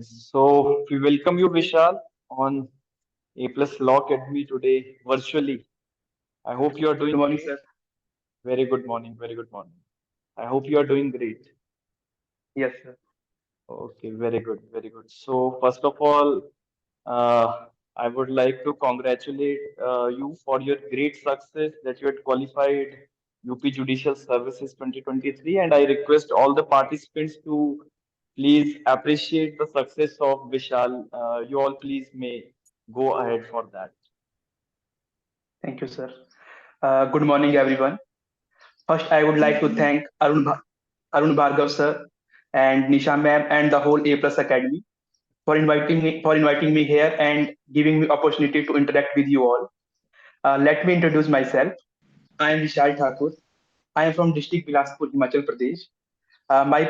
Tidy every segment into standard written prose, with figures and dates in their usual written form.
So we welcome you, Vishal, on A Plus Law Academy today virtually. I hope you are Good doing morning, great. sir. Very good morning. Very good morning. I hope you are doing great. Yes, sir. Okay, very good. Very good. So first of all, I would like to congratulate you for your great success that you had qualified UP Judicial Services 2023, and I request all the participants to please appreciate the success of Vishal. You all please may go ahead for that. Thank you, sir. Good morning, everyone. First, I would like to thank Arun Bhargav, sir, and Nisha ma'am, and the whole A Plus Academy for inviting me here and giving me opportunity to interact with you all. Let me introduce myself. I am Vishal Thakur. I am from district Bilaspur, Himachal Pradesh. My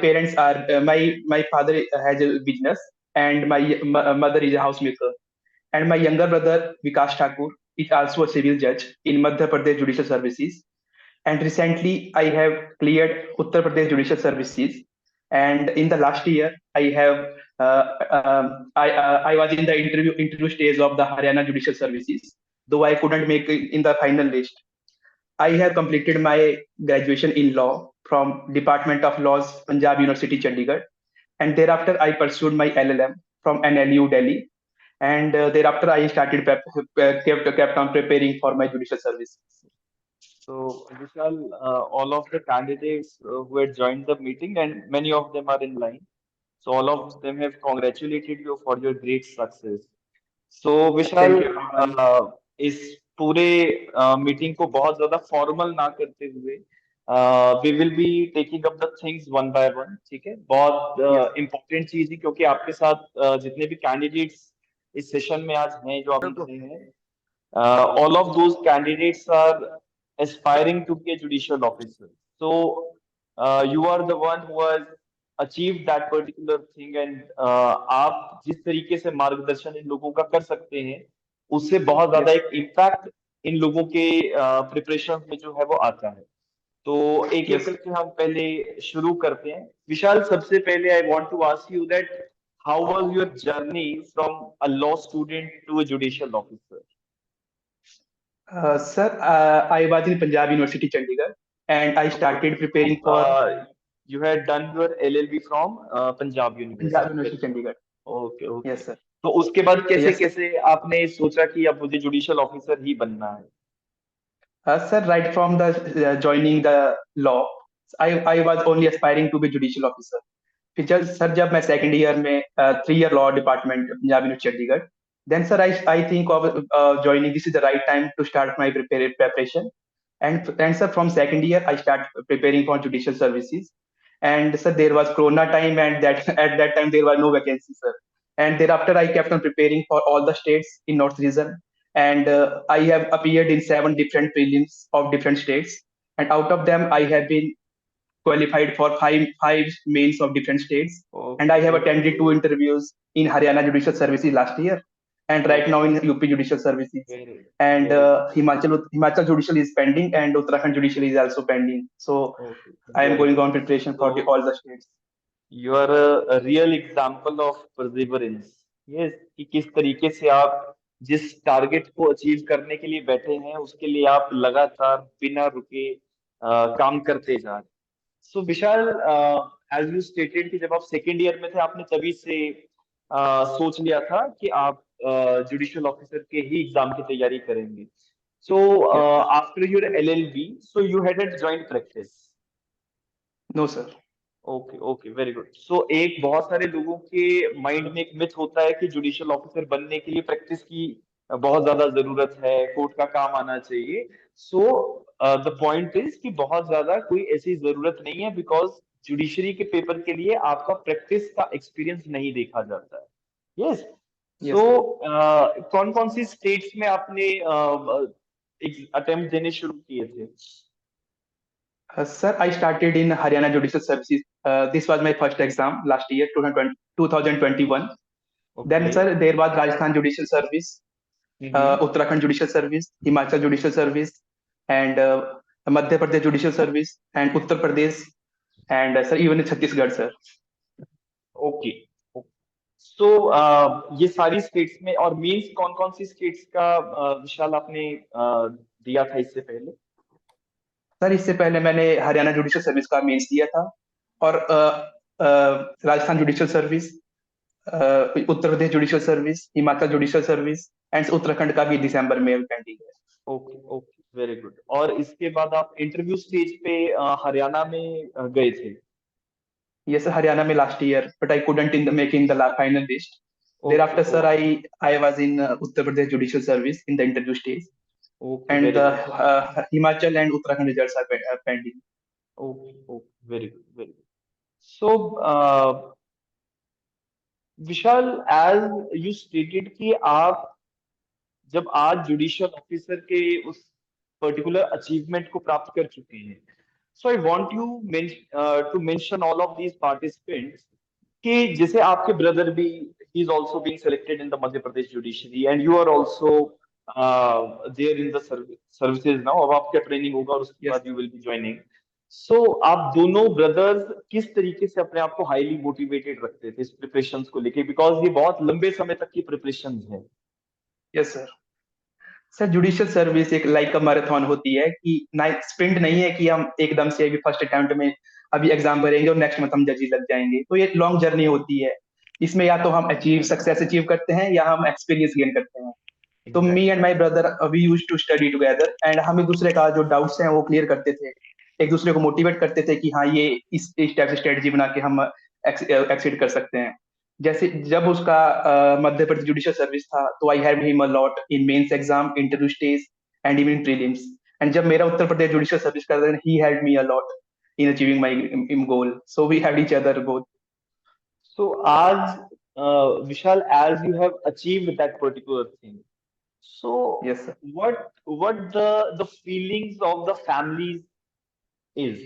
father has a business, and my mother is a housemaker. And my younger brother, Vikas Thakur, is also a civil judge in Madhya Pradesh Judicial Services. And recently, I have cleared Uttar Pradesh Judicial Services. And in the last year, I was in the interview stage of the Haryana Judicial Services, though I couldn't make it in the final list. I have completed my graduation in law from Department of Laws, Punjab University, Chandigarh, and thereafter I pursued my LLM from NLU Delhi, and thereafter I started kept on preparing for my judicial service. So, Vishal, all of the candidates who had joined the meeting, and many of them are in line. So, all of them have congratulated you for your great success. So, Thank Vishal you. इस पूरे meeting को बहुत ज्यादा formal ना करते हुए we will be taking up the things one by one, ठीक है? Yes. बहुत इंपॉर्टेंट चीज है क्योंकि आपके साथ जितने भी कैंडिडेट्स इस सेशन में आज हैं जो आप रहे हैं, all of those candidates are aspiring to be a judicial officer. So you are the one who has achieved that particular thing, and आप जिस तरीके से मार्गदर्शन इन लोगों का कर सकते हैं उससे बहुत ज्यादा Yes. एक इम्पैक्ट इन लोगों के प्रिपरेशन में जो है वो आता है। तो एक एक Yes. करके हम पहले शुरू करते हैं। विशाल, सबसे पहले I want to ask you that how was your journey from a law student to a judicial officer? Sir, I was in Punjab University, Chandigarh, and I started preparing for You had done your LLB from Punjab Punjab University. Very University, good. Chandigarh. Okay okay. Yes, sir. तो उसके बाद कैसे Yes, sir. कैसे आपने सोचा कि अब मुझे जुडिशियल ऑफिसर ही बनना है? Sir, right from the joining the law, I was only aspiring to be judicial officer. फिर जब सर जब मैं सेकंड ईयर में 3 year law department Punjab university Chandigarh then sir I think of joining this is the right time to start my preparation and sir from second year I start preparing for judicial services and sir there was corona time and that at that time there were no vacancies sir and thereafter I kept on preparing for all the states in north region and I have appeared in 7 different prelims of different states and out of them I have been qualified for five mains of different states. And I okay have okay. attended 2 interviews in Haryana Judicial Services last year, and right now okay. in UP Judicial Services. Very And very Himachal Judicial is pending, and Uttarakhand Judicial is also pending. So okay. I am very going good. on preparation तो for all the states. You are a real example of perseverance. Yes, कि किस तरीके से आप जिस target को achieve करने के लिए बैठे हैं उसके लिए आप लगातार बिना रुके काम करते जा रहे हैं। सो विशाल, एज यू स्टेटेड कि जब आप सेकेंड ईयर में थे आपने तभी से सोच लिया था कि आप जुडिशियल ऑफिसर के ही एग्जाम की तैयारी करेंगे। So Yes. After your LLB so you had joint practice? No, sir. Okay okay, very good. So एक बहुत सारे लोगों के माइंड में एक मिथ होता है कि जुडिशियल ऑफिसर बनने के लिए प्रैक्टिस की बहुत ज्यादा जरूरत है, कोर्ट का काम आना चाहिए। सो द पॉइंट इज कि बहुत ज्यादा कोई ऐसी जरूरत नहीं है, बिकॉज जुडिशरी के पेपर के लिए आपका प्रैक्टिस का एक्सपीरियंस नहीं देखा जाता है। यस। Yes, सो sir. कौन कौन सी स्टेट्स में आपने अटेम्प्ट देने शुरू किए थे? Sir, I started in Haryana Judicial Services. This was my first exam last year, 2021. Okay. Then, sir, there was Rajasthan Judicial Service, Uttarakhand Judicial Service, Himachal Judicial Service, and Madhya Pradesh Judicial Service, and Uttar Pradesh, and sir, even Chhattisgarh, sir. Okay. So ये सारी states में, और means कौन कौन सी states का विशाल आपने दिया था इससे पहले? सर इससे पहले मैंने हरियाणा जुडिशियल सर्विस का मेंस दिया था, और Rajasthan judicial service, Uttar Pradesh judicial service, Himachal judicial service, and Uttarakhand का भी दिसंबर में पेंडिंग है। Okay okay, very good. और इसके बाद आप इंटरव्यू स्टेज पे हरियाणा में गए थे? Yes, हरियाणा में last year, but I couldn't in the making the final list. Okay Thereafter, sir, okay I was in Uttar Pradesh Judicial Service in the interview stage, okay, and very the good. Himachal and Uttarakhand results are pending. Okay okay, very good very good. So Vishal, as you stated कि आप जब आज judicial officer के उस particular achievement को प्राप्त कर चुके हैं, so I want you to mention all of these participants कि जैसे आपके ब्रदर भी, he is also being selected in the Madhya Pradesh judiciary, and you are also there in the services now. अब आपका ट्रेनिंग होगा और उसके Yes, बाद you will be joining. So आप दोनों ब्रदर्स किस तरीके से अपने आप को हाईली मोटिवेटेड रखते थे इस प्रिपरेशंस को लेके, बिकॉज ये बहुत लंबे समय तक की प्रिपरेशन है। yes, sir. Sir judicial service एक लाइक मैराथन होती है कि नाइट स्प्रिंट नहीं है कि हम एकदम से अभी फर्स्ट अटेम्प्ट में अभी एग्जाम भरेंगे और नेक्स्ट मंथ हम जज लग जाएंगे। तो ये लॉन्ग जर्नी होती है। इसमें या तो हम अचीव सक्सेस अचीव करते हैं या हम एक्सपीरियंस गेन करते हैं। तो me and exactly. My brother we use to study together, and हम एक दूसरे का जो डाउट्स हैं वो क्लियर करते थे, एक दूसरे को मोटिवेट करते थे कि हाँ ये इस टाइप से स्ट्रेटजी बना के हम एक्सीड कर सकते हैं। जैसे जब उसका मध्य प्रदेश जुडिशियल सर्विस था तो I had him a lot in mains exam, interview stage, and even prelims. And जब मेरा उत्तर प्रदेश जुडिशियल सर्विस का, he help me a lot in achieving my goal, so we had each other both. So आज Vishal, as you have achieved that particular thing, so yes sir. what the feelings of the families is?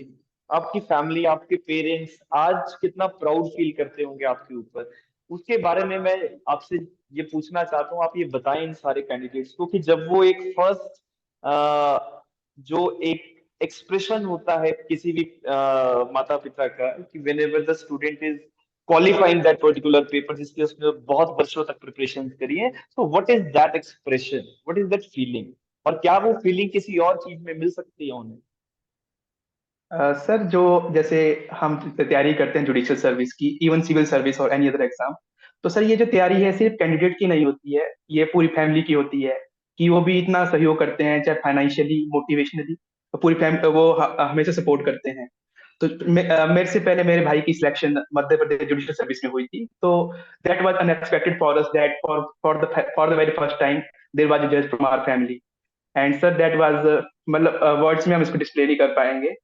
आपकी family, आपके parents आज कितना proud feel करते होंगे आपके ऊपर, उसके बारे में मैं आपसे ये पूछना चाहता हूँ। आप ये बताएं इन सारे कैंडिडेट्स को कि जब वो एक फर्स्ट जो एक एक्सप्रेशन होता है किसी भी माता पिता का, कि when ever the student is qualifying that particular paper जिसके उसने बहुत वर्षों तक प्रिपरेशन करी है, तो what is that expression, what is that feeling, और क्या वो फीलिंग किसी और चीज में मिल सकती है उन्हें? सर जो जैसे हम तैयारी करते हैं जुडिशियल सर्विस की, इवन सिविल सर्विस और एनी अदर एग्जाम, तो सर ये जो तैयारी है सिर्फ कैंडिडेट की नहीं होती है, ये पूरी फैमिली की होती है। कि वो भी इतना सहयोग करते हैं, चाहे फाइनेंशियली, मोटिवेशनली, तो पूरी फैमिली वो हमेशा सपोर्ट करते हैं। तो मेरे से पहले मेरे भाई की selection Madhya Pradesh judicial service में हुई थी, तो that was unexpected for us, that for the very first time there was a जज from our family. And sir that was, मतलब वर्ड्स में हम इसको डिस्प्ले नहीं कर पाएंगे।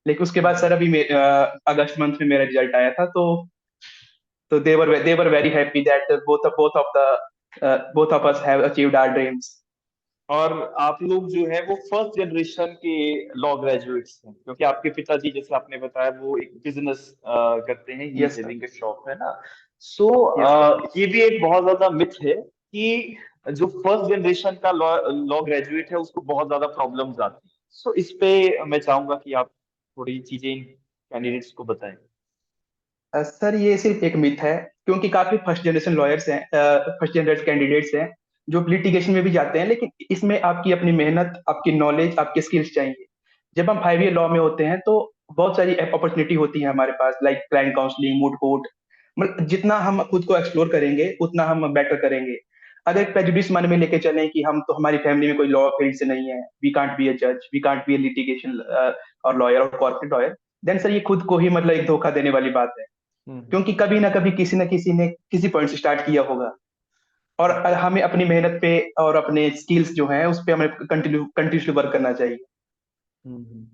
लेकिन उसके बाद सर अभी अगस्त मंथ में मेरा रिजल्ट आया था, तो they were very happy that both of us have achieved our dreams. और आप लोग जो है वो फर्स्ट जनरेशन के लॉ ग्रेजुएट्स हैं, क्योंकि आपके पिताजी जैसे आपने बताया वो एक बिजनेस करते हैं, he is Yes sir. Having a shop, है ना? सो Yes sir. ये भी एक बहुत ज्यादा मिथ है कि जो फर्स्ट जनरेशन का लॉ लॉ ग्रेजुएट है उसको बहुत ज्यादा प्रॉब्लम्स आती हैं। सो इस पे मैं चाहूंगा कि आप थोड़ी चीजें इन कैंडिडेट्स को बताएं। सर ये सिर्फ एक मिथ है, क्योंकि काफी फर्स्ट जनरेशन लॉयर्स हैं, फर्स्ट जनरेशन कैंडिडेट्स हैं जो लिटिगेशन में भी जाते हैं, लेकिन इसमें आपकी अपनी मेहनत, आपकी नॉलेज, आपकी स्किल्स चाहिए। जब हम 5 ईयर लॉ में होते हैं तो बहुत सारी अपॉर्चुनिटी होती है हमारे पास, like client counselling, moot court. मतलब जितना हम खुद को एक्सप्लोर करेंगे उतना हम बेटर करेंगे। अगर एक प्रेजुडिस मन में लेके चलें कि हम तो, हमारी फैमिली में कोई लॉ फील्ड से नहीं है, वी कांट बी अ जज, we can't be a litigation और लॉयर और कॉर्पोरेट लॉयर, देन सर ये खुद को ही मतलब एक धोखा देने वाली बात है। हम्म क्योंकि कभी ना कभी किसी न किसी ने किसी पॉइंट से स्टार्ट किया होगा, और हमें अपनी मेहनत पे और अपने स्किल्स जो हैं उस पे हमें कंटिन्यूसली वर्क करना चाहिए। हम्म,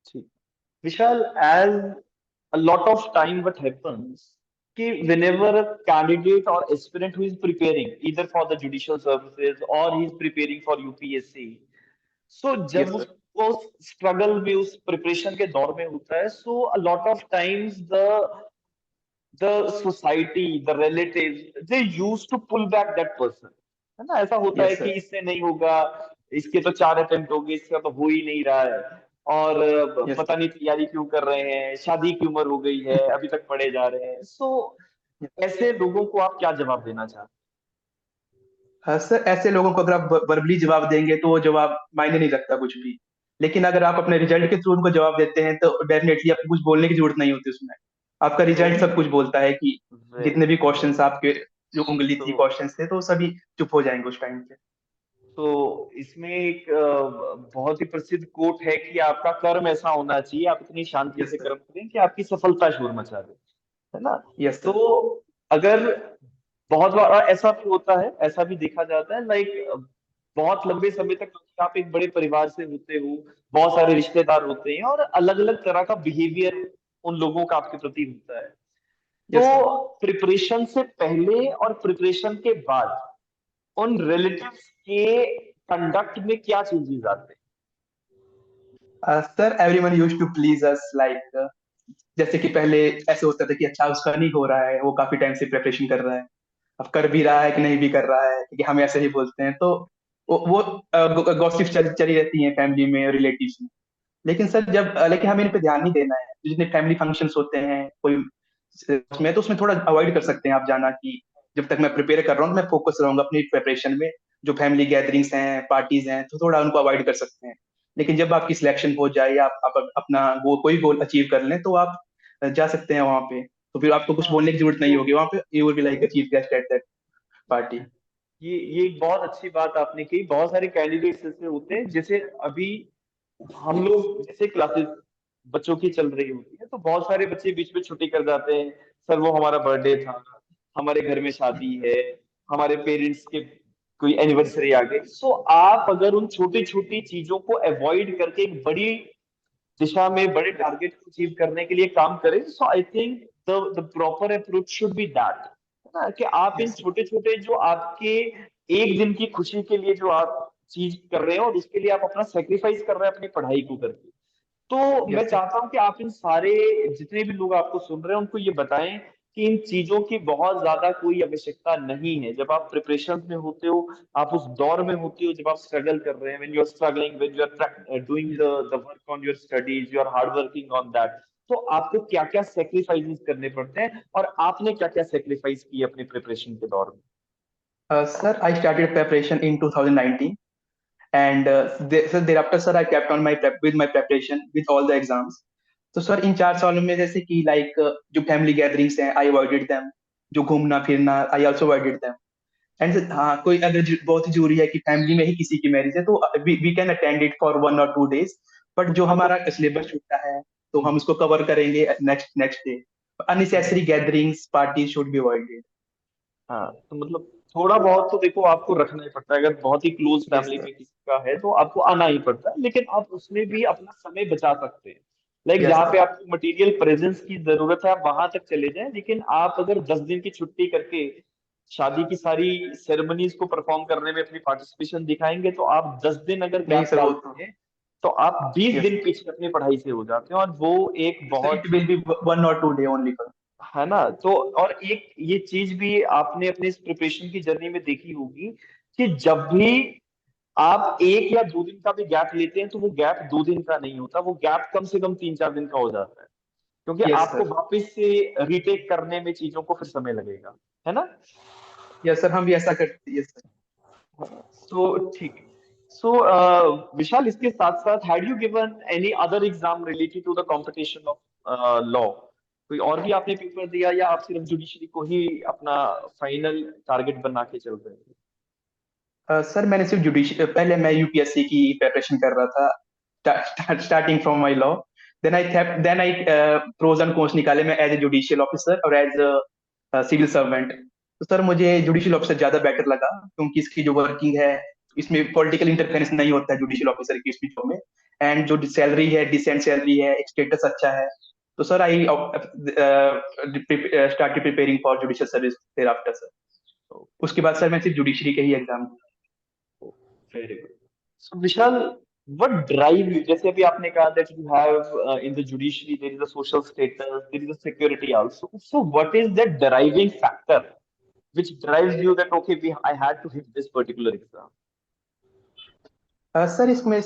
ठीक। Vishal, as a lot of time what happens कि whenever a candidate or aspirant who is preparing either for the judicial services or he is preparing for UPSC, so जब यस सर। उसको struggle में उस preparation के दौर में होता है, so a lot of times the society, the relatives, they used to pull back that person, है ना? ऐसा होता है यस कि सर। इससे नहीं होगा, इसके तो 4 अटेम्प्ट हो गए, इसका तो हो ही नहीं रहा है, और यस पता सर। नहीं तैयारी क्यों कर रहे हैं, शादी की उम्र हो गई है अभी तक पढ़े जा रहे हैं। सो ऐसे लोगों को आप क्या जवाब देना चाहते सर ऐसे लोगों को अगर आप वर्बली जवाब देंगे तो वो जवाब मायने नहीं रखता कुछ भी। लेकिन अगर आप अपने रिजल्ट के थ्रू उनको जवाब देते हैं तो डेफिनेटली आपको कुछ बोलने की जरूरत नहीं होती उसमें। आपका तो रिजल्ट सब कुछ बोलता है कि जितने भी वेरी क्वेश्चंस आपके जो उंगली तो थी क्वेश्चंस थे तो सभी चुप हो जाएंगे उस टाइम पे। तो इसमें एक बहुत ही प्रसिद्ध कोट है कि आपका कर्म ऐसा होना चाहिए, आप इतनी शांति यस से सर। कर्म करें कि आपकी सफलता शोर मचा दे, है ना। यस तो सर। अगर बहुत बार ऐसा भी होता है, ऐसा भी देखा जाता है, लाइक बहुत लंबे समय तक आप एक बड़े परिवार से होते हो, बहुत सारे रिश्तेदार होते हैं और अलग अलग तरह का बिहेवियर उन लोगों का आपके प्रति होता है। Yes sir. तो प्रिपरेशन से पहले और प्रिपरेशन के बाद उन रिलेटिव्स के कंडक्ट में क्या चेंजेस आते sir everyone used to please us like जैसे कि पहले ऐसे होता था कि अच्छा उसका नहीं हो रहा है वो काफी टाइम से प्रिपरेशन कर रहा है। अब कर भी रहा है कि नहीं भी कर रहा है कि हम ऐसे ही बोलते हैं तो वो गॉसिप चली रहती है फैमिली में और रिलेटिव्स में। लेकिन सर लेकिन हमें इन पे ध्यान नहीं देना है। जितने फैमिली फंक्शंस होते हैं कोई उसमें तो उसमें थोड़ा अवॉइड कर सकते हैं आप जाना कि जब तक मैं प्रिपेयर कर रहा हूँ मैं फोकस रहूंगा अपनी प्रिपरेशन में। जो फैमिली गैदरिंग्स हैं पार्टीज हैं तो थोड़ा उनको अवॉइड कर सकते हैं। लेकिन जब आपकी सिलेक्शन हो जाए या आप अपना वो कोई गोल अचीव कर लें तो आप जा सकते हैं वहां पे। तो फिर आपको कुछ हैं? बोलने की जरूरत नहीं तो होगी वहां पे you will be like a chief guest at that party. ये एक बहुत अच्छी बात आपने कही। बहुत सारे कैंडिडेट्स ऐसे होते हैं, जैसे अभी हम लोग जैसे क्लासेस बच्चों की चल रही होती है, तो बहुत सारे बच्चे बीच में छुट्टी कर जाते हैं। सर वो हमारा बर्थडे था, हमारे घर में शादी है, हमारे पेरेंट्स के कोई एनिवर्सरी आ गई। सो आप अगर उन छोटी छोटी चीजों को अवॉइड करके एक बड़ी दिशा में बड़े टारगेट को अचीव करने के लिए काम करें, so I think the proper approach should be that, है ना, कि आप इन यस छोटे छोटे जो आपके एक दिन की खुशी के लिए जो आप चीज कर रहे हैं और उसके लिए आप अपना सेक्रीफाइस कर रहे हैं अपनी पढ़ाई को करके। तो मैं यस सर। चाहता हूं कि आप इन सारे जितने भी लोग आपको सुन रहे हैं उनको ये बताएं कि इन चीजों की बहुत ज्यादा कोई आवश्यकता नहीं है। जब आप प्रिपरेशन में होते हो, आप उस दौर में होते हो जब आप स्ट्रगल कर रहे हैं, when you are struggling, when you are doing yes the work on your studies, you are hard working on that, तो आपको क्या क्या सेक्रीफाइसेस करने पड़ते हैं और आपने क्या क्या सेक्रीफाइस किए अपने प्रिपरेशन के दौर में। Sir I started preparation in 2019 and so thereafter sir I kept on with my preparation with all the exams. तो सर इन 4 सालों में जैसे कि जो फैमिली गैदरिंग्स हैं आई अवॉइडेड देम। जो घूमना फिरना I also avoided them. And हाँ कोई अगर बहुत ही जरूरी है कि फैमिली में ही किसी की मैरिज है तो we can attend it for 1 or 2 days। But जो हाँ तो हमारा सिलेबस छूटा है तो हम उसको कवर करेंगे next next day. Unnecessary gatherings party should be avoided. हाँ, तो मतलब थोड़ा बहुत तो देखो आपको रखना ही पड़ता है। अगर बहुत ही क्लोज यस फैमिली सर। में किसी का है तो आपको आना ही पड़ता है, लेकिन आप उसमें भी अपना समय बचा सकते हैं। लाइक यस जहाँ पे सर। आपको मटेरियल प्रेजेंस की जरूरत है आप वहां तक चले जाएं, लेकिन आप अगर 10 दिन की छुट्टी करके शादी की सारी सेरेमनीज को परफॉर्म करने में अपनी पार्टिसिपेशन दिखाएंगे, तो आप 10 दिन अगर नहीं गैप सर वो तो। डालते हैं तो आप बीस यस दिन पीछे अपनी पढ़ाई से हो जाते हैं, और वो एक सर इट बहुत will be 1 or 2 day only. है ना। तो और एक ये चीज भी आपने अपने इस प्रिपरेशन की जर्नी में देखी होगी कि जब भी आप 1 या 2 दिन का भी गैप लेते हैं तो वो गैप 2 दिन का नहीं होता, वो गैप कम से कम 3-4 दिन का हो जाता है, क्योंकि यस आपको सर। वापस से रिटेक करने में चीजों को फिर समय लगेगा, है ना। यस सर हम भी ऐसा करते हैं यस सर। तो ठीक है। सो विशाल, इसके साथ साथ had you given any other exam related to the competition of law? कोई और भी आपने पेपर दिया या आप सिर्फ जुडिशरी को ही अपना फाइनल टारगेट बना के चल रहे थे? सर मैंने सिर्फ जुडिशरी पहले मैं यूपीएससी की प्रिपरेशन कर रहा था starting from my law. Then I pros and cons निकाले मैं एज ए जुडिशियल ऑफिसर और एज अ सिविल सर्वेंट। तो सर मुझे जुडिशियल ऑफिसर ज्यादा बेटर लगा क्योंकि इसकी जो वर्किंग है इसमें पॉलिटिकल इंटरफेरेंस नहीं होता है जुडिशियल ऑफिसर की उसकी जॉब में। एंड जो सैलरी है डिसेंट सैलरी है स्टेटस अच्छा है। तो sir I started preparing for judicial service thereafter sir. उसके बाद सर मैं सिर्फ जुडिशरी के ही exam. Very good. So Vishal, what drive you, जैसे अभी आपने कहा that you have in the judiciary there is a social status, there is a security also, so what is that driving factor which drives you that okay I had to hit this particular exam? Sir इसमें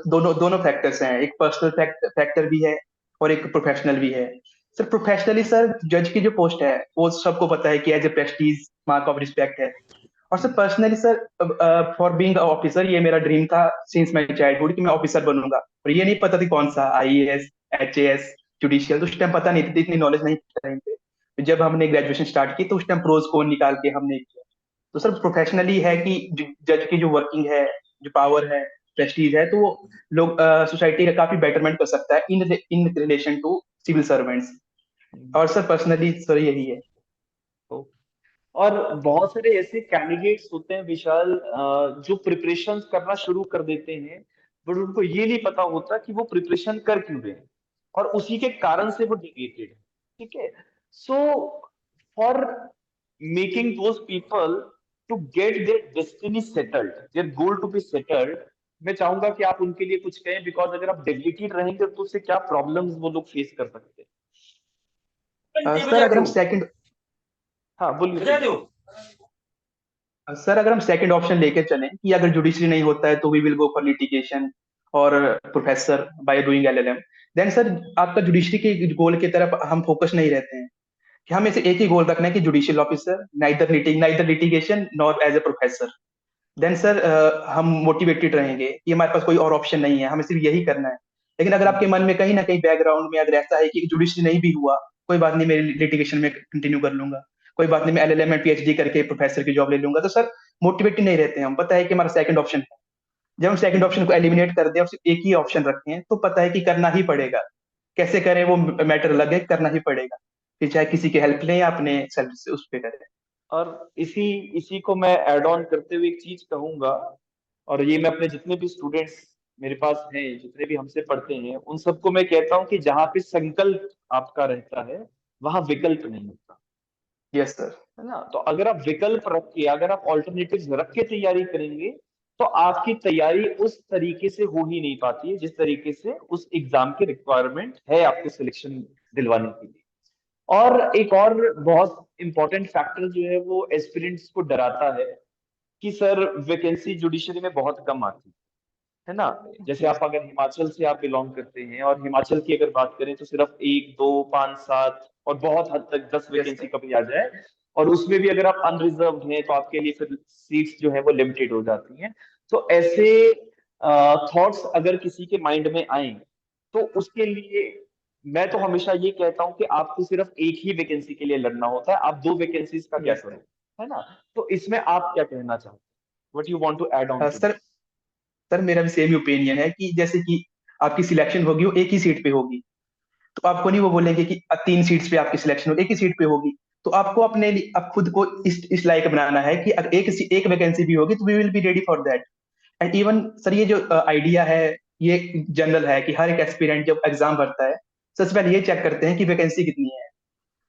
दोनों दोनों factors हैं एक personal factor भी है और एक professional भी है। सर प्रोफेशनली सर जज की जो पोस्ट है वो सबको पता है कि as a prestige mark of respect है। और sir personally sir for being officer ये मेरा ड्रीम था सिंस माय चाइल्डहुड कि मैं ऑफिसर बनूंगा। और ये नहीं पता थी कौन सा आईएएस, एचएएस, जुडिशियल, तो उस टाइम पता नहीं थी, इतनी नॉलेज नहीं थी टाइम पे। तो जब हमने ग्रेजुएशन स्टार्ट की तो उस टाइम प्रोज कौन निकाल के हमने किया। तो सर प्रोफेशनली है कि जज की जो वर्किंग है, जो पावर है, प्रेस्टीज है, तो वो लोग सोसाइटी का काफी बेटरमेंट कर सकता है in in relation to civil servants. और सर पर्सनली सर यही है। तो और बहुत सारे ऐसे कैंडिडेट्स होते हैं विशाल, जो प्रिपरेशन करना शुरू कर देते हैं, बट उनको ये नहीं पता होता कि वो प्रिपरेशन कर क्यों रहे हैं, और उसी के कारण से वो डिविएटेड है। ठीक है। So for making those people to get their destiny settled, their goal to be settled, मैं चाहूंगा कि आप उनके लिए कुछ कहें, बिकॉज अगर आप डेडिकेटेड रहेंगे तो उससे क्या प्रॉब्लम्स वो लोग फेस कर सकते हैं। सर अगर हम सेकंड हाँ बोलिए बोलिए। सर अगर हम सेकंड ऑप्शन लेके चलें कि अगर जुडिशरी नहीं होता है तो we will go for litigation और professor by doing LLM, then sir आपका जुडिशरी के गोल की तरफ हम फोकस नहीं रहते हैं कि हमें से एक ही गोल रखना है कि judicial officer, neither litigation nor as a professor. Then sir हम मोटिवेटेड रहेंगे कि हमारे पास कोई और ऑप्शन नहीं है, हमें सिर्फ यही करना है। लेकिन अगर आपके मन में कहीं ना कहीं बैकग्राउंड में अगर ऐसा है कि जुडिशरी नहीं भी हुआ, कोई बात नहीं, मैं लिटिगेशन में कंटिन्यू कर लूंगा, कोई बात नहीं मैं एलएलएम में पीएचडी करके प्रोफेसर की जॉब ले लूंगा, तो सर मोटिवेटेड नहीं रहते हैं हम, पता है कि हमारा सेकंड ऑप्शन है। जब हम सेकंड ऑप्शन को एलिमिनेट कर दें और सिर्फ एक ही ऑप्शन रखें हैं, तो पता है कि करना ही पड़ेगा। कैसे करें वो मैटर अलग है, करना ही पड़ेगा, फिर चाहे किसी की हेल्प लें या अपने सेल्फ से उस पर करें। और इसी इसी को मैं ऐड ऑन करते हुए एक चीज कहूंगा, और ये मैं अपने जितने भी स्टूडेंट्स मेरे पास हैं, जितने भी हमसे पढ़ते हैं, उन सबको मैं कहता हूँ कि जहाँ पे संकल्प आपका रहता है वहां विकल्प नहीं होता। Yes sir. है ना। तो अगर आप विकल्प रख के, अगर आप ऑल्टरनेटिव्स रख के तैयारी करेंगे, तो आपकी तैयारी उस तरीके से हो ही नहीं पाती है जिस तरीके से उस एग्जाम की रिक्वायरमेंट है आपको सिलेक्शन दिलवाने के लिए। और एक और बहुत इंपॉर्टेंट फैक्टर जो है वो एस्पिरेंट्स को डराता है कि सर वैकेंसी जुडिशरी में बहुत कम आती है ना। जैसे यस। आप अगर हिमाचल से आप बिलोंग करते हैं, और हिमाचल की अगर बात करें तो सिर्फ एक दो पांच सात और बहुत हद तक 10 यस वैकेंसी सर। कभी आ जाए, और उसमें भी अगर आप अनरिजर्व हैं तो आपके लिए फिर सीट्स जो है वो लिमिटेड हो जाती हैं। तो ऐसे थॉट्स अगर किसी के माइंड में आए, तो उसके लिए मैं तो हमेशा ये कहता हूँ कि आपको सिर्फ एक ही वैकेंसी के लिए लड़ना होता है, आप दो वैकेंसीज का क्या यस करोगे। सर। है ना। तो इसमें आप क्या कहना चाहते हैं, what you want to add on to sir this. Sir मेरा भी सेम ही ओपिनियन है कि जैसे कि आपकी सिलेक्शन होगी वो एक ही सीट पे होगी, तो आपको नहीं वो बोलेंगे कि 3 सीट्स पे आपकी सिलेक्शन हो, एक ही सीट पे होगी। तो आपको अपने लिए अब खुद को इस लायक बनाना है कि अगर एक वैकेंसी भी होगी तो we will be ready for that. And even sir ये जो आइडिया है ये जनरल है कि हर एक एस्पिरेंट जब एग्जाम भरता है सबसे पहले ये चेक करते हैं कि वैकेंसी कितनी है।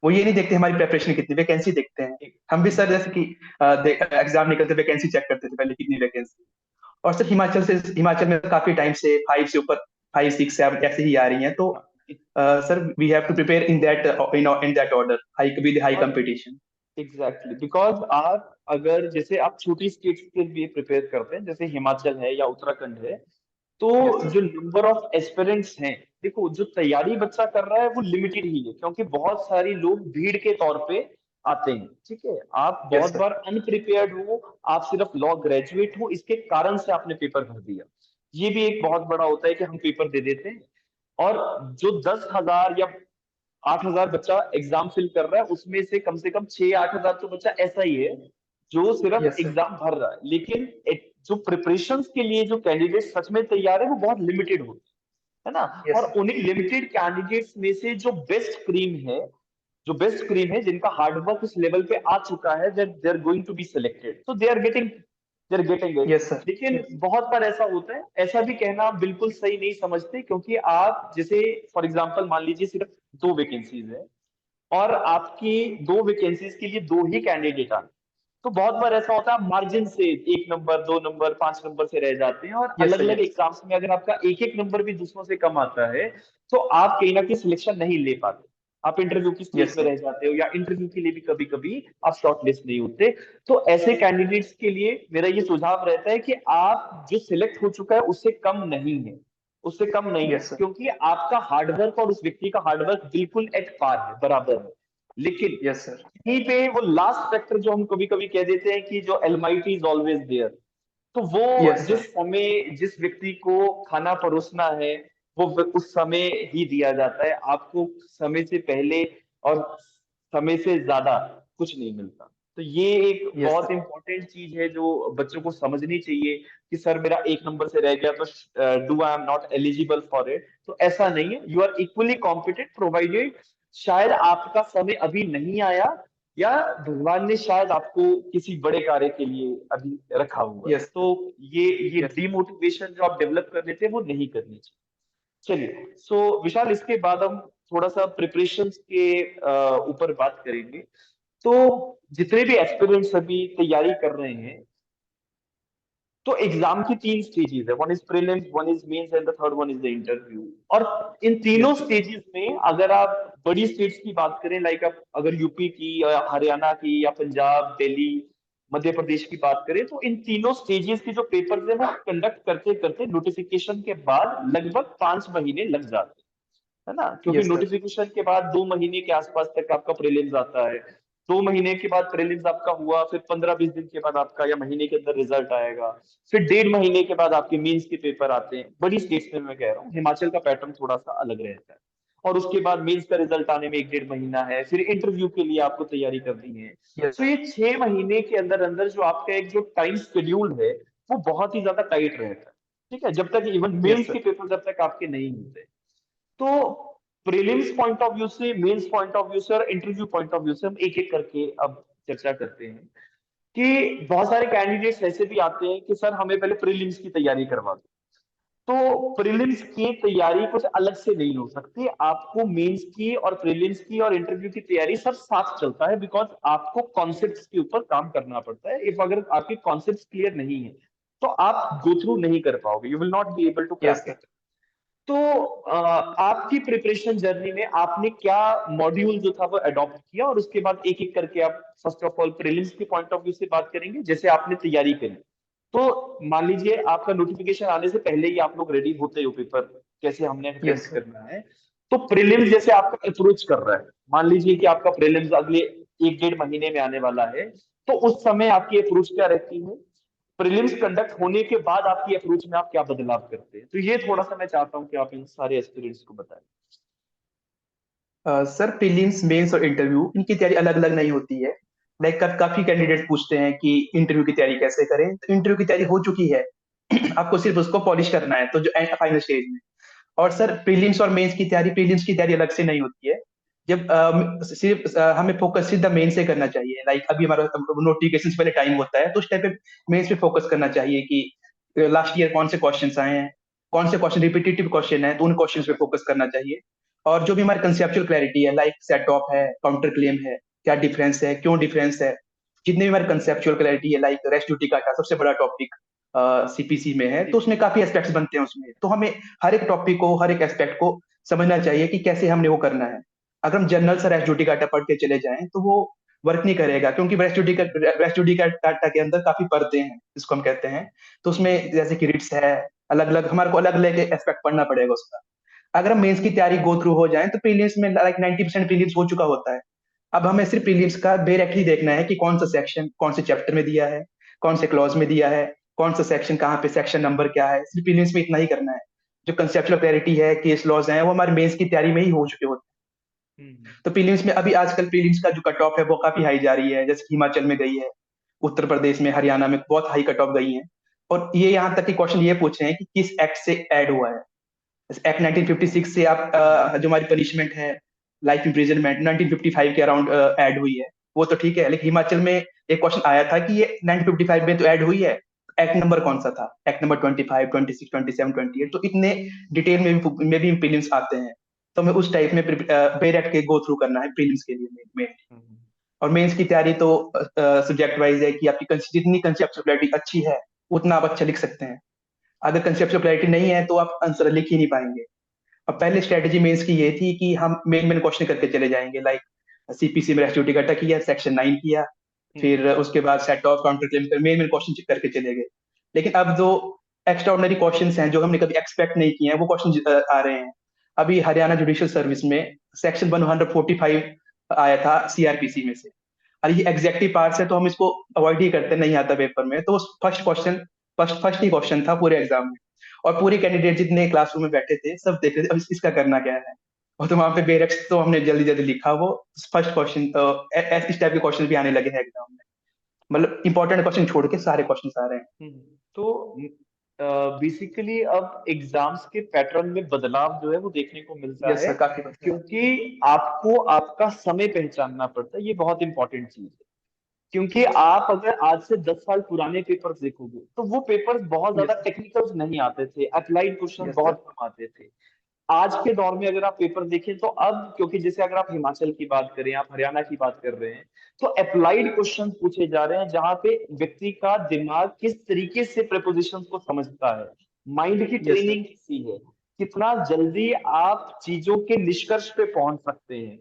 वो ये नहीं देखते हमारी प्रेपरेशन कितनी, वैकेंसी देखते हैं। हम भी सर जैसे कि एग्जाम निकलते वैकेंसी चेक करते थे पहले कितनी वैकेंसी। और सर हिमाचल में काफी टाइम से 5 से ऊपर, 5 6 7 ऐसे ही आ रही हैं, तो sir we have to prepare in that order, high with high और कंपटीशन। एग्जैक्टली बिकॉज आप अगर जैसे आप छोटी स्टेट्स के लिए प्रिपेयर करते हैं, जैसे हिमाचल है या उत्तराखंड है, तो यस सर। जो नंबर ऑफ एस्पिरेंट्स हैं, देखो जो तैयारी बच्चा कर रहा है वो लिमिटेड ही है, क्योंकि बहुत सारी लोग भीड़ के तौर पे आते हैं। ठीक है। आप यस बहुत सर। बार अनप्रिपेयर्ड हो, आप सिर्फ लॉ ग्रेजुएट हो, इसके कारण से आपने पेपर भर दिया। ये भी एक बहुत बड़ा होता है कि हम पेपर दे देते हैं, और जो 10,000 या 8,000 बच्चा एग्जाम फिल कर रहा है, उसमें से कम 6-8 हजार तो बच्चा ऐसा ही है जो सिर्फ यस सर। एग्जाम भर रहा है, लेकिन जो प्रिपरेशन के लिए जो कैंडिडेट सच में तैयार है वो बहुत लिमिटेड होते हैं। है ना। यस और सर। उन्हीं लिमिटेड कैंडिडेट्स में से जो बेस्ट क्रीम है, जिनका हार्डवर्क उस लेवल पे आ चुका है, they are going to be selected, तो they are getting it. Yes sir. लेकिन बहुत बार ऐसा होता है, ऐसा भी कहना आप बिल्कुल सही नहीं समझते, क्योंकि आप जैसे फॉर एग्जांपल मान लीजिए सिर्फ दो वैकेंसीज है, और आपकी दो वैकेंसीज के लिए दो ही कैंडिडेट आए, तो बहुत बार ऐसा होता है आप मार्जिन से 1 नंबर 2 नंबर 5 नंबर से रह जाते हैं, और यस अलग सर। अलग यस। एग्जाम्स में अगर आपका एक एक नंबर भी दूसरों से कम आता है, तो आप कहीं ना कहीं सिलेक्शन नहीं ले पाते, आप इंटरव्यू की स्टेज यस में सर। रह जाते हो, या इंटरव्यू के लिए भी कभी कभी आप शॉर्ट लिस्ट नहीं होते। तो ऐसे कैंडिडेट्स के लिए मेरा ये सुझाव रहता है कि आप जो सिलेक्ट हो चुका है उससे कम नहीं है, उससे कम नहीं है, यस सर। क्योंकि आपका हार्डवर्क और उस व्यक्ति का हार्डवर्क बिल्कुल एट पार है, बराबर है। लेकिन यस सर। यहीं पे वो लास्ट फैक्टर जो हम कभी कभी कह देते हैं कि जो एलमाइटी इज ऑलवेज देयर, तो वो यस जिस सर। समय जिस व्यक्ति को खाना परोसना है वो उस समय ही दिया जाता है, आपको समय से पहले और समय से ज्यादा कुछ नहीं मिलता। तो ये एक यस बहुत सर। इंपॉर्टेंट चीज है जो बच्चों को समझनी चाहिए कि सर मेरा एक नंबर से रह गया तो do I am not eligible for it. तो ऐसा नहीं है, you are equally competent provided शायद आपका समय अभी नहीं आया, या भगवान ने शायद आपको किसी बड़े कार्य के लिए अभी रखा हुआ है। यस तो सर। ये यस। डिमोटिवेशन जो आप डेवलप कर लेते हैं वो नहीं करनी चाहिए। चलिए, सो विशाल, इसके बाद हम थोड़ा सा प्रिपरेशंस के ऊपर बात करेंगे। तो जितने भी एस्पिरेंट्स अभी तैयारी कर रहे हैं, तो एग्जाम की तीन स्टेजेस है, one is prelims, one is mains and the third one is the interview. और इन तीनों यस। स्टेजेस में अगर आप बड़ी स्टेट्स की बात करें, लाइक आप अगर यूपी की या हरियाणा की या पंजाब, दिल्ली, मध्य प्रदेश की बात करें, तो इन तीनों स्टेजेस के जो पेपर्स है वो कंडक्ट करते करते नोटिफिकेशन के बाद लगभग 5 महीने लग जाते हैं, है ना? क्योंकि यस सर। नोटिफिकेशन के बाद 2 महीने के आसपास तक आपका प्रीलिम्स आता है। 2 महीने के बाद प्रीलिम्स आपका हुआ, फिर 15-20 दिन के बाद आपका या महीने के अंदर रिजल्ट आएगा। फिर 1.5 महीने के बाद आपके मेंस के पेपर आते हैं, बड़ी स्टेट्स में मैं कह रहा हूँ। हिमाचल का पैटर्न थोड़ा सा अलग रहता है। और उसके बाद मेंस का रिजल्ट आने में 1-1.5 महीना है, फिर इंटरव्यू के लिए आपको तैयारी करनी है। यस। तो ये 6 महीने के अंदर अंदर जो आपका एक जो टाइम शेड्यूल है वो बहुत ही ज्यादा टाइट रहता है। ठीक है, जब तक इवन यस मेंस के सर। पेपर जब तक आपके नहीं होते। तो प्रीलिम्स पॉइंट ऑफ व्यू से, मेंस पॉइंट ऑफ व्यू से और इंटरव्यू पॉइंट ऑफ व्यू से हम एक एक करके अब चर्चा करते हैं कि बहुत सारे कैंडिडेट्स ऐसे भी आते हैं कि सर हमें पहले प्रीलिम्स की तैयारी करवा दो। तो प्रीलिम्स की तैयारी कुछ अलग से नहीं हो सकती, आपको मेंस की और प्रीलिम्स की और इंटरव्यू की तैयारी सब साथ चलता है, बिकॉज आपको कॉन्सेप्ट्स के ऊपर काम करना पड़ता है। इफ अगर आपके कॉन्सेप्ट्स क्लियर नहीं है तो आप गो थ्रू नहीं कर पाओगे, you will not be able to yes crack sir. It. तो आपकी प्रिपरेशन जर्नी में आपने क्या मॉड्यूल जो था वो अडॉप्ट किया, और उसके बाद एक एक करके आप फर्स्ट ऑफ ऑल प्रीलिम्स के पॉइंट ऑफ व्यू से बात करेंगे, जैसे आपने तैयारी करी। तो मान लीजिए आपका नोटिफिकेशन आने से पहले ही आप लोग रेडी होते हो पेपर कैसे हमने यस अटेम्प्ट सर। करना है। तो प्रीलिम्स जैसे आपका अप्रोच कर रहा है, मान लीजिए कि आपका प्रीलिम्स अगले 1-1.5 महीने में आने वाला है, तो उस समय आपकी अप्रोच क्या रहती है? प्रीलिम्स कंडक्ट होने के बाद आपकी अप्रोच में आप क्या बदलाव करते हैं? तो ये थोड़ा सा मैं चाहता हूँ कि आप इन सारे एस्पिरेंट्स को बताएं। सर प्रीलिम्स मेंस और इंटरव्यू इनकी तैयारी अलग अलग नहीं होती है। लाइक काफी कैंडिडेट पूछते हैं कि इंटरव्यू की तैयारी कैसे करें, तो इंटरव्यू की तैयारी हो चुकी है। आपको सिर्फ उसको पॉलिश करना है, तो जो फाइनल स्टेज में। और सर प्रीलिम्स और मेंस की तैयारी, प्रीलिम्स की तैयारी अलग से नहीं होती है। जब सिर्फ हमें फोकस सीधा मेन से करना चाहिए। लाइक अभी हमारा नोटिफिकेशन से पहले टाइम होता है, तो उस टाइम पे मेंस पे फोकस करना चाहिए कि लास्ट ईयर कौन से क्वेश्चन आए हैं, कौन से क्वेश्चन रिपीटेटिव क्वेश्चन है, तो उन क्वेश्चन पे फोकस करना चाहिए। और जो भी हमारी कंसेप्चुअल क्लैरिटी है, लाइक सेट ऑफ है, काउंटर क्लेम है, क्या डिफरेंस है, क्यों डिफरेंस है, जितने भी हमारी कंसेप्चुअल क्लैरिटी है, लाइक रेस्ट ड्यूटी का सबसे बड़ा टॉपिक सीपीसी में है, तो उसमें काफी एस्पेक्ट्स बनते हैं उसमें। तो हमें हर एक टॉपिक को, हर एक एस्पेक्ट को समझना चाहिए कि कैसे हमने वो करना है। अगर हम जनरल से रेस्ट ड्यूटी डाटा पढ़ के चले जाएं तो वो वर्क नहीं करेगा, क्योंकि रेस्ट ड्यूटी का डाटा के अंदर काफी परतें हैं, जिसको हम कहते हैं। तो उसमें जैसे कि रिट्स है, अलग अलग हमारे को अलग अलग एस्पेक्ट पढ़ना पड़ेगा उसका। अगर हम मेंस की तैयारी गो थ्रू हो जाए तो प्रीलिम्स में लाइक 90% प्रीलिम्स हो चुका होता है। अब हमें सिर्फ प्रीलिम्स का डायरेक्टली देखना है कि कौन सा सेक्शन कौन से चैप्टर में दिया है, कौन से क्लॉज में दिया है, कौन सा सेक्शन कहाँ पे, सेक्शन नंबर क्या है। सिर्फ प्रीलिम्स में इतना ही करना है। जो कंसेप्चुअल क्लैरिटी है, केस लॉज है, वो हमारे मेंस की तैयारी में ही हो चुके होते हम्म। हैं। तो प्रीलिम्स में अभी आजकल प्रीलिम्स का जो कट ऑफ है वो काफी हाई जा रही है, जैसे कि हिमाचल में गई है, उत्तर प्रदेश में, हरियाणा में बहुत हाई कट ऑफ गई है। और ये यहाँ तक कि क्वेश्चन ये पूछ रहे हैं कि किस एक्ट से ऐड हुआ है। एक्ट 1956 से आप जो हमारी पनिशमेंट है, लाइफ इम्प्रिजनमेंट, 1955 के अराउंड ऐड हुई है। वो तो ठीक है, लेकिन हिमाचल में एक क्वेश्चन आया था कि ये 1955 में तो ऐड हुई है, एक्ट नंबर कौन सा था, एक्ट नंबर 25, 26, 27, 28, तो इतने डिटेल में भी प्रीलिम्स आते हैं। तो हमें उस टाइप में डायरेक्ट के गो थ्रू करना है प्रीलिम्स के लिए में। हम्म। और मेंस की तैयारी तो सब्जेक्ट वाइज है कि आपकी जितनी कंसेप्चुअलिटी अच्छी है उतना आप अच्छा लिख सकते हैं। अगर कंसेप्चुअल क्लैरिटी नहीं है तो आप आंसर लिख ही नहीं पाएंगे। अब पहले स्ट्रेटेजी मेंस की ये थी कि हम मेन मेन क्वेश्चन करके चले जाएंगे, लाइक सीपीसी में रेस्टिट्यूटी कटा किया, सेक्शन 9 किया, हम्म। फिर उसके बाद सेट ऑफ काउंटर क्लेम कर मेन मेन क्वेश्चन करके चले गए। लेकिन अब जो एक्स्ट्राऑर्डिनरी क्वेश्चंस हैं जो हमने कभी एक्सपेक्ट नहीं किए हैं, वो क्वेश्चन आ रहे हैं। अभी हरियाणा जुडिशियल सर्विस में सेक्शन 145 आया था सीआरपीसी में से। और ये एग्जेक्टिव पार्ट्स है तो हम इसको अवॉइड ही करते, नहीं आता पेपर में, तो फर्स्ट ही क्वेश्चन था पूरे एग्जाम में। और पूरे कैंडिडेट जितने क्लासरूम में बैठे थे सब देख रहे थे अब इसका करना क्या है। और तो वहां पे बेरक्स तो हमने जल्दी जल्दी लिखा वो फर्स्ट क्वेश्चन। इस टाइप के क्वेश्चन भी आने लगे हैं एग्जाम में, मतलब इंपॉर्टेंट क्वेश्चन छोड़ के सारे क्वेश्चन आ रहे हैं। तो बेसिकली अब एग्जाम्स के पैटर्न में बदलाव जो है वो देखने को मिलता यस है, सर, काफी बदला है। क्योंकि आपको आपका समय पहचानना पड़ता है। ये बहुत इंपॉर्टेंट चीज है, क्योंकि आप अगर आज से 10 साल पुराने पेपर्स देखोगे तो वो पेपर्स बहुत ज्यादा यस टेक्निकल्स नहीं आते थे, अप्लाइड क्वेश्चन यस सर। बहुत कम आते थे। आज के दौर में अगर आप पेपर देखें तो अब, क्योंकि जैसे अगर आप हिमाचल की बात करें, आप हरियाणा की बात कर रहे हैं, तो अप्लाइड क्वेश्चन पूछे जा रहे हैं जहां पे व्यक्ति का दिमाग किस तरीके से प्रेपोजिशन को समझता है, माइंड की यस सर। ट्रेनिंग कैसी है, कितना जल्दी आप चीजों के निष्कर्ष पे पहुंच सकते हैं,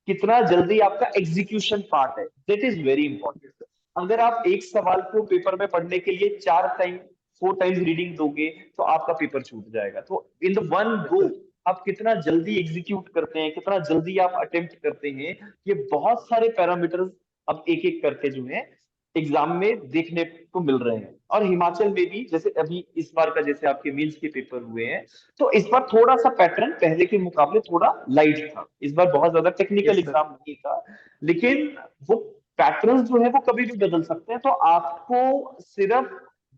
कितना जल्दी आपका एग्जीक्यूशन पार्ट है, दैट इज वेरी इंपॉर्टेंट। अगर आप एक सवाल को पेपर में पढ़ने के लिए 4 टाइम 4 टाइम्स रीडिंग दोगे तो आपका पेपर छूट जाएगा। तो in the one yes go sir. आप कितना जल्दी एग्जीक्यूट करते हैं, कितना जल्दी आप अटेम्प्ट करते हैं, ये बहुत सारे पैरामीटर्स अब एक एक करके जो है एग्जाम में देखने को मिल रहे हैं। और हिमाचल में भी जैसे अभी इस बार का, जैसे आपके मेंस के पेपर हुए हैं, तो इस बार थोड़ा सा पैटर्न पहले के मुकाबले थोड़ा लाइट था, इस बार बहुत ज्यादा टेक्निकल यस सर। एग्जाम नहीं था। लेकिन वो पैटर्न जो है वो कभी भी बदल सकते हैं, तो आपको सिर्फ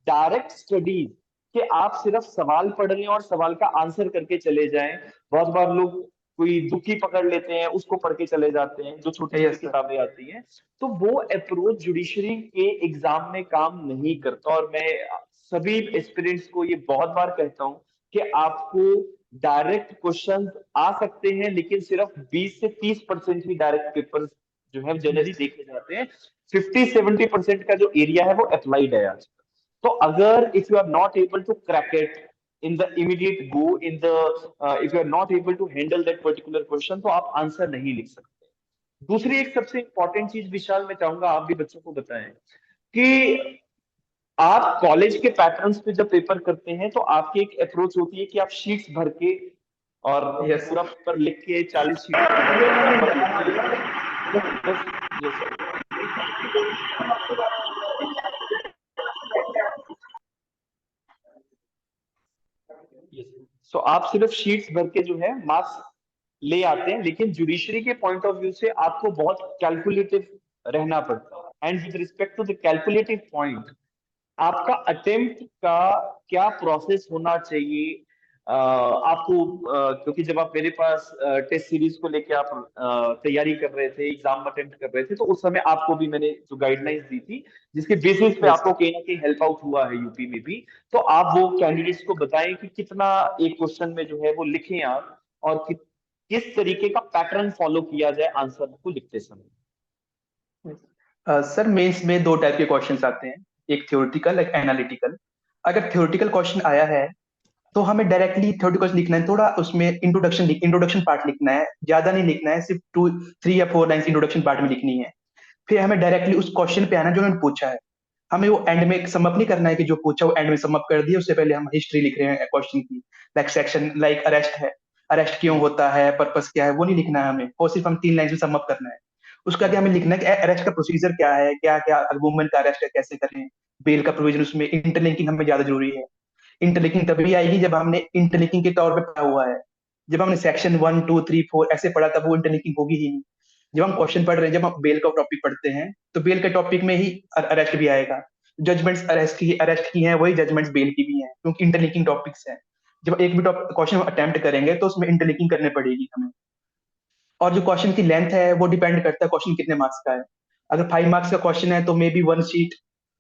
डायरेक्ट स्टडीज कि आप सिर्फ सवाल पढ़ रहे हैं और सवाल का आंसर करके चले जाएं। बहुत बार लोग कोई दुखी पकड़ लेते हैं, उसको पढ़ के चले जाते हैं, जो छोटी छोटी यस सर। किताबें आती हैं। तो वो अप्रोच जुडिशरी के एग्जाम में काम नहीं करता। और मैं सभी एस्पिरेंट्स को ये बहुत बार कहता हूँ कि आपको डायरेक्ट क्वेश्चन आ सकते हैं, लेकिन सिर्फ 20 से 30% ही डायरेक्ट पेपर जो है जनरली यस देखे जाते हैं। 50-70% का जो एरिया है वो अप्लाइड है आज। तो अगर if you are not able to crack it in the immediate go in the, if you are not able to handle that particular question, तो आप आंसर नहीं लिख सकते। दूसरी एक सबसे इंपॉर्टेंट चीज विशाल मैं चाहूंगा आप भी बच्चों को बताएं कि आप कॉलेज के पैटर्न्स पे जब पेपर करते हैं तो आपकी एक अप्रोच होती है कि आप शीट्स भर के और यस पूरा पेपर लिख के 40 शीट्स का पेपर लिख के बस। Yes yes. सो आप सिर्फ शीट्स भर के जो है मार्क्स ले आते हैं, लेकिन जुडिशरी के पॉइंट ऑफ व्यू से आपको बहुत कैलकुलेटिव रहना पड़ता है। And with respect to the calculative point, आपका अटेम्प्ट का क्या प्रोसेस होना चाहिए, आपको क्योंकि जब आप मेरे पास टेस्ट सीरीज को लेके आप तैयारी कर रहे थे, एग्जाम अटेम्प्ट कर रहे थे, तो उस समय आपको भी मैंने जो गाइडलाइंस दी थी, जिसके बेसिस पे यस आपको कहीं ना कहीं हेल्प आउट हुआ है यूपी में भी। तो आप वो कैंडिडेट्स को बताएं कि कितना एक क्वेश्चन में जो है वो लिखें आप, और किस तरीके का पैटर्न फॉलो किया जाए आंसर को लिखते समय। सर, मेंस में दो टाइप के क्वेश्चंस आते हैं, एक थ्योरेटिकल एक एनालिटिकल। अगर थ्योरेटिकल क्वेश्चन आया है तो हमें डायरेक्टली थ्योरेटिकल लिखना है, थोड़ा उसमें इंट्रोडक्शन पार्ट लिखना है, ज्यादा नहीं लिखना है, सिर्फ 2 3 या 4 लाइन इंट्रोडक्शन पार्ट में लिखनी है। फिर हमें डायरेक्टली उस क्वेश्चन पे आना जो उन्होंने पूछा है। हमें वो एंड में समअप नहीं करना है कि जो पूछा वो एंड में समअप कर दिया, उससे पहले हम हिस्ट्री लिख रहे हैं क्वेश्चन की। लाइक सेक्शन, लाइक अरेस्ट है, अरेस्ट क्यों होता है, पर्पस क्या है, वो नहीं लिखना है हमें, वो सिर्फ हम 3 लाइन में समअप करना है। उसका आगे हमें लिखना है कि अरेस्ट का प्रोसीजर क्या है, क्या क्या वुमेन का अरेस्ट है, कैसे करें, बेल का प्रोविजन, उसमें इंटरलिंकिंग हमें ज्यादा जरूरी है। इंटरलिंकिंग तभी आएगी जब हमने इंटरलिंकिंग के तौर पे पढ़ा हुआ है। जब हमने सेक्शन 1 2 3 4 ऐसे पढ़ा तब वो इंटरलिंकिंग होगी ही नहीं। जब हम क्वेश्चन पढ़ रहे हैं, जब हम बेल का टॉपिक पढ़ते हैं तो बेल के टॉपिक में ही अरेस्ट भी आएगा। जजमेंट्स अरेस्ट की हैं वही जजमेंट्स बेल की भी हैं, क्योंकि इंटरलिंकिंग टॉपिक्स हैं। जब एक भी क्वेश्चन अटेम्प्ट करेंगे तो उसमें इंटरलिंकिंग करनी पड़ेगी हमें। और जो क्वेश्चन की लेंथ है वो डिपेंड करता है क्वेश्चन कितने मार्क्स का है। अगर 5 मार्क्स का क्वेश्चन है तो मे बी 1 शीट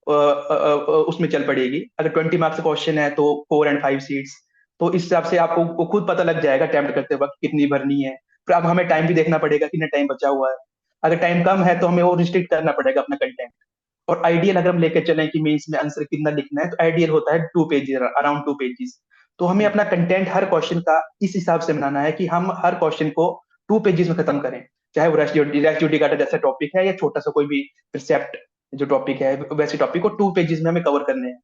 उसमें चल पड़ेगी। अगर 20 मार्क्स का क्वेश्चन है तो 4 and 5 शीट्स। तो इस हिसाब से आपको वो खुद पता लग जाएगा अटेम्प्ट करते वक्त कितनी भरनी है। फिर अब हमें टाइम भी देखना पड़ेगा, कितना टाइम बचा हुआ है। अगर टाइम कम है तो हमें वो रिस्ट्रिक्ट करना पड़ेगा अपना कंटेंट। और आइडियल अगर हम लेकर चलें कि मेंस में आंसर कितना लिखना है, तो आइडियल होता है 2 पेजेस, अराउंड 2 पेजेस। तो हमें अपना कंटेंट हर क्वेश्चन का इस हिसाब से बनाना है कि हम हर क्वेश्चन को 2 पेजेस में खत्म करें। चाहे वो रेस्ट जुडिकाटा जैसा टॉपिक है या छोटा सा कोई भी प्रिसेप्ट जो टॉपिक है, वैसे टॉपिक को 2 पेजेस में हमें कवर करने हैं।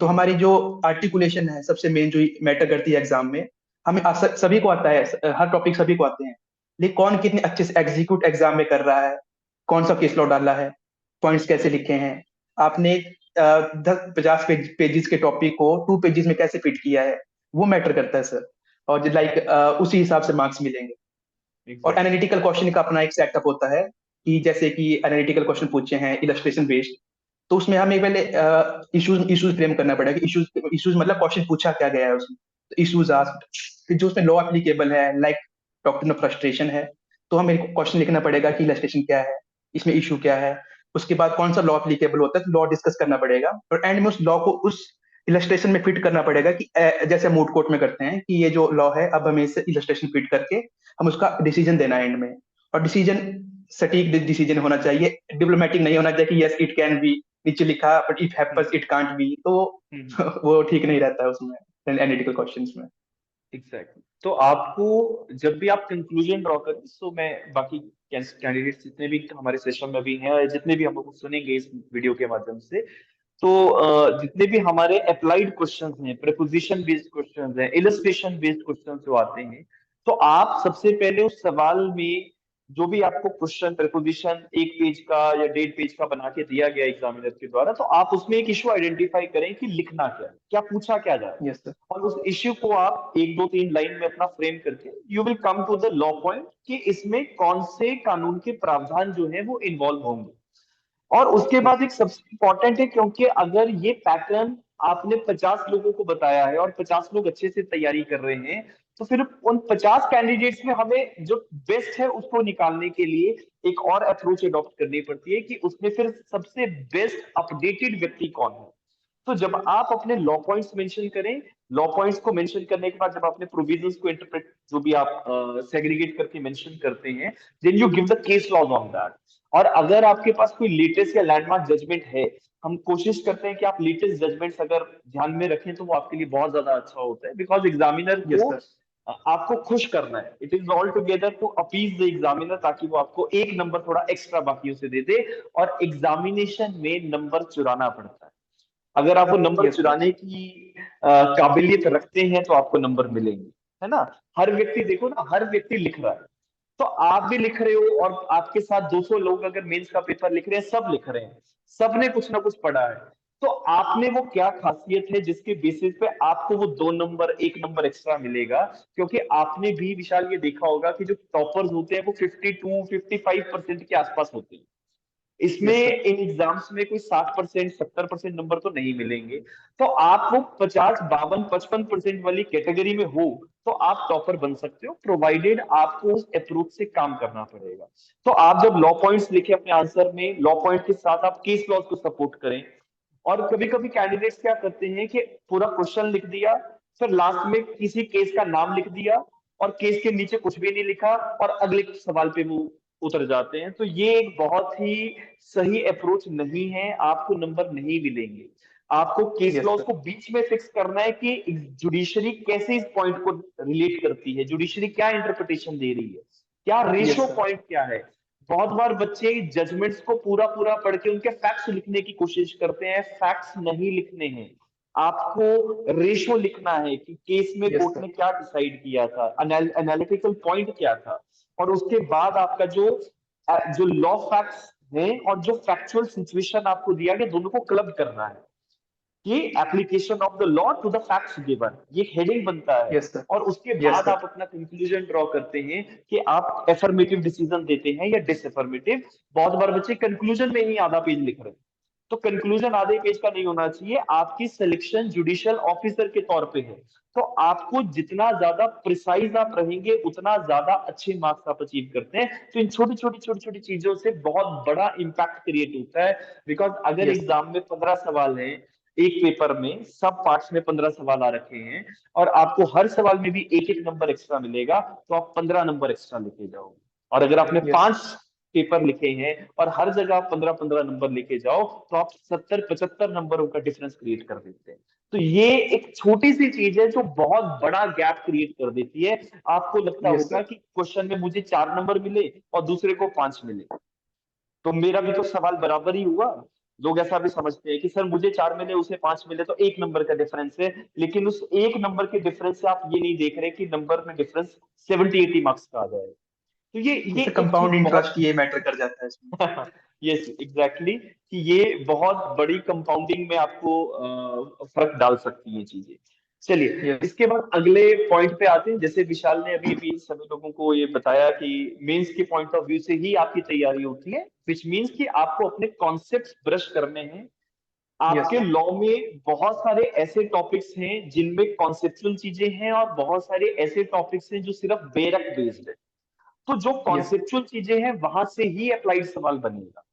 तो हमारी जो आर्टिकुलेशन है सबसे मेन जो मैटर करती है एग्जाम में, हमें सभी को आता है, हर टॉपिक सभी को आते हैं, लेकिन कौन कितने अच्छे से एग्जीक्यूट एग्जाम में कर रहा है, कौन सा केस लॉ डाला है, पॉइंट्स कैसे लिखे हैं, आपने 10-50 पेजेस के टॉपिक को 2 पेजेस में कैसे फिट किया है, वो मैटर करता है सर। और लाइक उसी हिसाब से मार्क्स मिलेंगे। और एग्जैक्टली। एनालिटिकल क्वेश्चन का अपना एक सेटअप होता है, कि जैसे कि एनालिटिकल क्वेश्चन पूछे हैं इलस्ट्रेशन बेस्ड, तो उसमें हमें पहले इश्यूज इश्यूज फ्रेम करना पड़ेगा, इश्यूज इश्यूज मतलब क्वेश्चन पूछा क्या गया है उसमें, तो इश्यूज आस्क्ड। फिर जो उसमें लॉ एप्लीकेबल है, लाइक डॉक्ट्रिन ऑफ फ्रस्ट्रेशन है, तो हमें क्वेश्चन लिखना पड़ेगा कि इलस्ट्रेशन क्या है, इसमें इशू क्या है, उसके बाद कौन सा लॉ एप्लीकेबल होता है, तो लॉ डिस्कस करना पड़ेगा, और एंड में उस लॉ को उस इलस्ट्रेशन में फिट करना पड़ेगा, कि जैसे मूड कोर्ट में करते हैं कि ये जो लॉ है अब हमें इसे इलस्ट्रेशन फिट करके हम उसका डिसीजन देना एंड में। और डिसीजन सटीक डिसीजन होना चाहिए, डिप्लोमेटिक नहीं होना चाहिए कि यस इट कैन बी, नीचे लिखा but if happens it can't be, तो हम्म। वो ठीक नहीं रहता है उसमें एनालिटिकल क्वेश्चंस में। एग्जैक्टली। तो आपको जब भी आप कंक्लूजन ड्रॉ करें, तो मैं बाकी कैंडिडेट्स जितने भी हमारे सेशन में भी हैं और जितने भी हम लोग सुनेंगे इस वीडियो के माध्यम से, तो जितने भी हमारे अप्लाइड क्वेश्चंस हैं, प्रेपोजिशन बेस्ड क्वेश्चंस हैं, इलस्ट्रेशन बेस्ड क्वेश्चंस जो आते हैं, तो आप सबसे पहले उस सवाल में जो भी आपको क्वेश्चन प्रेपोजिशन 1 पेज का या 1.5 पेज का बना के दिया गया एग्जामिनर के द्वारा, तो आप उसमें एक इशू आइडेंटिफाई करें कि लिखना क्या है, क्या पूछा क्या जा रहा है। Yes sir. और उस इश्यू को आप 1 2 3 लाइन में अपना फ्रेम करके you will come to the law point कि इसमें कौन से कानून के प्रावधान जो है वो इन्वॉल्व होंगे। और उसके बाद एक सबसे इंपॉर्टेंट है, क्योंकि अगर ये पैटर्न आपने 50 लोगों को बताया है और 50 लोग अच्छे से तैयारी कर रहे हैं, तो फिर उन 50 कैंडिडेट्स में हमें जो बेस्ट है उसको निकालने के लिए एक और अप्रोच अडॉप्ट करनी पड़ती है कि उसमें फिर सबसे बेस्ट अपडेटेड व्यक्ति कौन है। तो जब आप अपने लॉ पॉइंट्स मेंशन करें, लॉ पॉइंट्स को मेंशन करने के बाद जब आपने प्रोविजंस को इंटरप्रेट जो भी आप सेग्रीगेट करके मेंशन करते हैं, then you give the case laws on that. और अगर आपके पास कोई लेटेस्ट या लैंडमार्क जजमेंट है, हम कोशिश करते हैं कि आप लेटेस्ट जजमेंट्स अगर ध्यान में रखें तो वो आपके लिए बहुत ज्यादा अच्छा होता है, बिकॉज एग्जामिनर यस को सर। आपको खुश करना है। It is all together to appease the examiner, ताकि वो आपको एक नंबर थोड़ा एक्स्ट्रा बाकियों से दे दे। और एग्जामिनेशन में नंबर चुराना पड़ता है। अगर आप वो नंबर यस सर। चुराने की काबिलियत रखते हैं तो आपको नंबर मिलेंगे, है ना। हर व्यक्ति देखो ना, हर व्यक्ति लिख रहा है, तो आप भी लिख रहे हो और आपके साथ 200 लोग अगर मेंस का पेपर लिख रहे हैं, सब लिख रहे हैं, सबने कुछ ना कुछ पढ़ा है। तो आप में वो क्या खासियत है जिसके बेसिस पे आपको वो 2 नंबर 1 नंबर एक्स्ट्रा मिलेगा। क्योंकि आपने भी विशाल ये देखा होगा कि जो टॉपर्स होते हैं वो 52-55% के आसपास होते हैं। इसमें यस सर। इन एग्जाम्स में कोई 60% 70% नंबर तो नहीं मिलेंगे। तो आप वो 50 52 55% वाली कैटेगरी में हो तो आप टॉपर बन सकते हो, प्रोवाइडेड आपको उस अप्रोच से काम करना पड़ेगा। तो आप जब लॉ पॉइंट्स लिखे अपने आंसर में, लॉ पॉइंट के साथ आप केस लॉज को सपोर्ट करें। और कभी कभी कैंडिडेट्स क्या करते हैं कि पूरा क्वेश्चन लिख दिया, फिर लास्ट में किसी केस का नाम लिख दिया और केस के नीचे कुछ भी नहीं लिखा, और अगले सवाल पे वो उतर जाते हैं। तो ये एक बहुत ही सही अप्रोच नहीं है, आपको नंबर नहीं मिलेंगे। आपको केस यस लॉज सर। को बीच में फिक्स करना है कि जुडिशरी कैसे इस पॉइंट को रिलेट करती है, जुडिशरी क्या इंटरप्रिटेशन दे रही है, क्या यस रेशियो सर। पॉइंट क्या है। बहुत बार बच्चे जजमेंट्स को पूरा पूरा पढ़ के उनके फैक्ट्स लिखने की कोशिश करते हैं, फैक्ट्स नहीं लिखने हैं। आपको रेशो लिखना है कि केस में यस कोर्ट सर। ने क्या डिसाइड किया था, एनालिटिकल पॉइंट क्या था। और उसके बाद आपका जो जो लॉ फैक्ट्स हैं और जो फैक्चुअल सिचुएशन आपको दिया गया, दोनों को क्लब करना है कि application of the law to the facts given, ये हेडिंग बनता है। Yes sir. और उसके यस बाद सर। आप अपना कंक्लूजन ड्रॉ करते हैं कि आप एफर्मेटिव डिसीजन देते हैं या डिसएफर्मेटिव। बहुत बार बच्चे कंक्लूजन में ही आधा पेज लिख रहे हैं, तो कंक्लूजन आधे पेज का नहीं होना चाहिए। आपकी सिलेक्शन जुडिशियल ऑफिसर के तौर पे है, तो आपको जितना ज्यादा प्रिसाइज आप रहेंगे उतना ज्यादा अच्छे मार्क्स आप अचीव करते हैं। तो इन छोटी छोटी चीजों से बहुत बड़ा इंपैक्ट क्रिएट होता है। बिकॉज अगर यस सर। एग्जाम में 15 सवाल हैं, एक पेपर में सब पार्ट्स में 15 सवाल आ रखे हैं, और आपको हर सवाल में भी एक एक नंबर एक्स्ट्रा मिलेगा, तो आप 15 नंबर एक्स्ट्रा लेके जाओगे। और अगर आपने यस सर। 5 पेपर लिखे हैं और हर जगह आप 15 15 नंबर लेके जाओ, तो आप 70 75 नंबरों का डिफरेंस क्रिएट कर देते हैं। तो ये एक छोटी सी चीज है जो बहुत बड़ा गैप क्रिएट कर देती है। आपको लगता यस होगा सर। कि क्वेश्चन में मुझे 4 नंबर मिले और दूसरे को 5 मिले, तो मेरा भी तो सवाल बराबर ही हुआ। लोग ऐसा भी समझते हैं कि सर मुझे 4 मिले उसे 5 मिले तो 1 नंबर का डिफरेंस है, लेकिन उस 1 नंबर के डिफरेंस से आप ये नहीं देख रहे कि नंबर में डिफरेंस 70-80 मार्क्स का आ जाए। तो ये जैसे एक कंपाउंड चीज बहुत इंटरेस्ट ये मैटर कर जाता है इसमें। यस एग्जैक्टली, कि ये बहुत बड़ी कंपाउंडिंग में आपको फर्क डाल सकती है चीजें। चलिए यस। इसके बाद अगले पॉइंट पे आते हैं। जैसे विशाल ने अभी अभी सभी लोगों को ये बताया कि मेंस के पॉइंट ऑफ व्यू से ही आपकी तैयारी होती है, विच मीन्स कि आपको अपने कॉन्सेप्ट्स ब्रश करने हैं। यस। आपके लॉ में बहुत सारे ऐसे टॉपिक्स हैं जिनमें कॉन्सेप्चुअल चीजें हैं, और बहुत सारे ऐसे टॉपिक्स हैं जो सिर्फ बेरक बेस्ड है। तो जो यस। कॉन्सेप्चुअल चीजें हैं वहां से ही अप्लाइड सवाल बनेगा।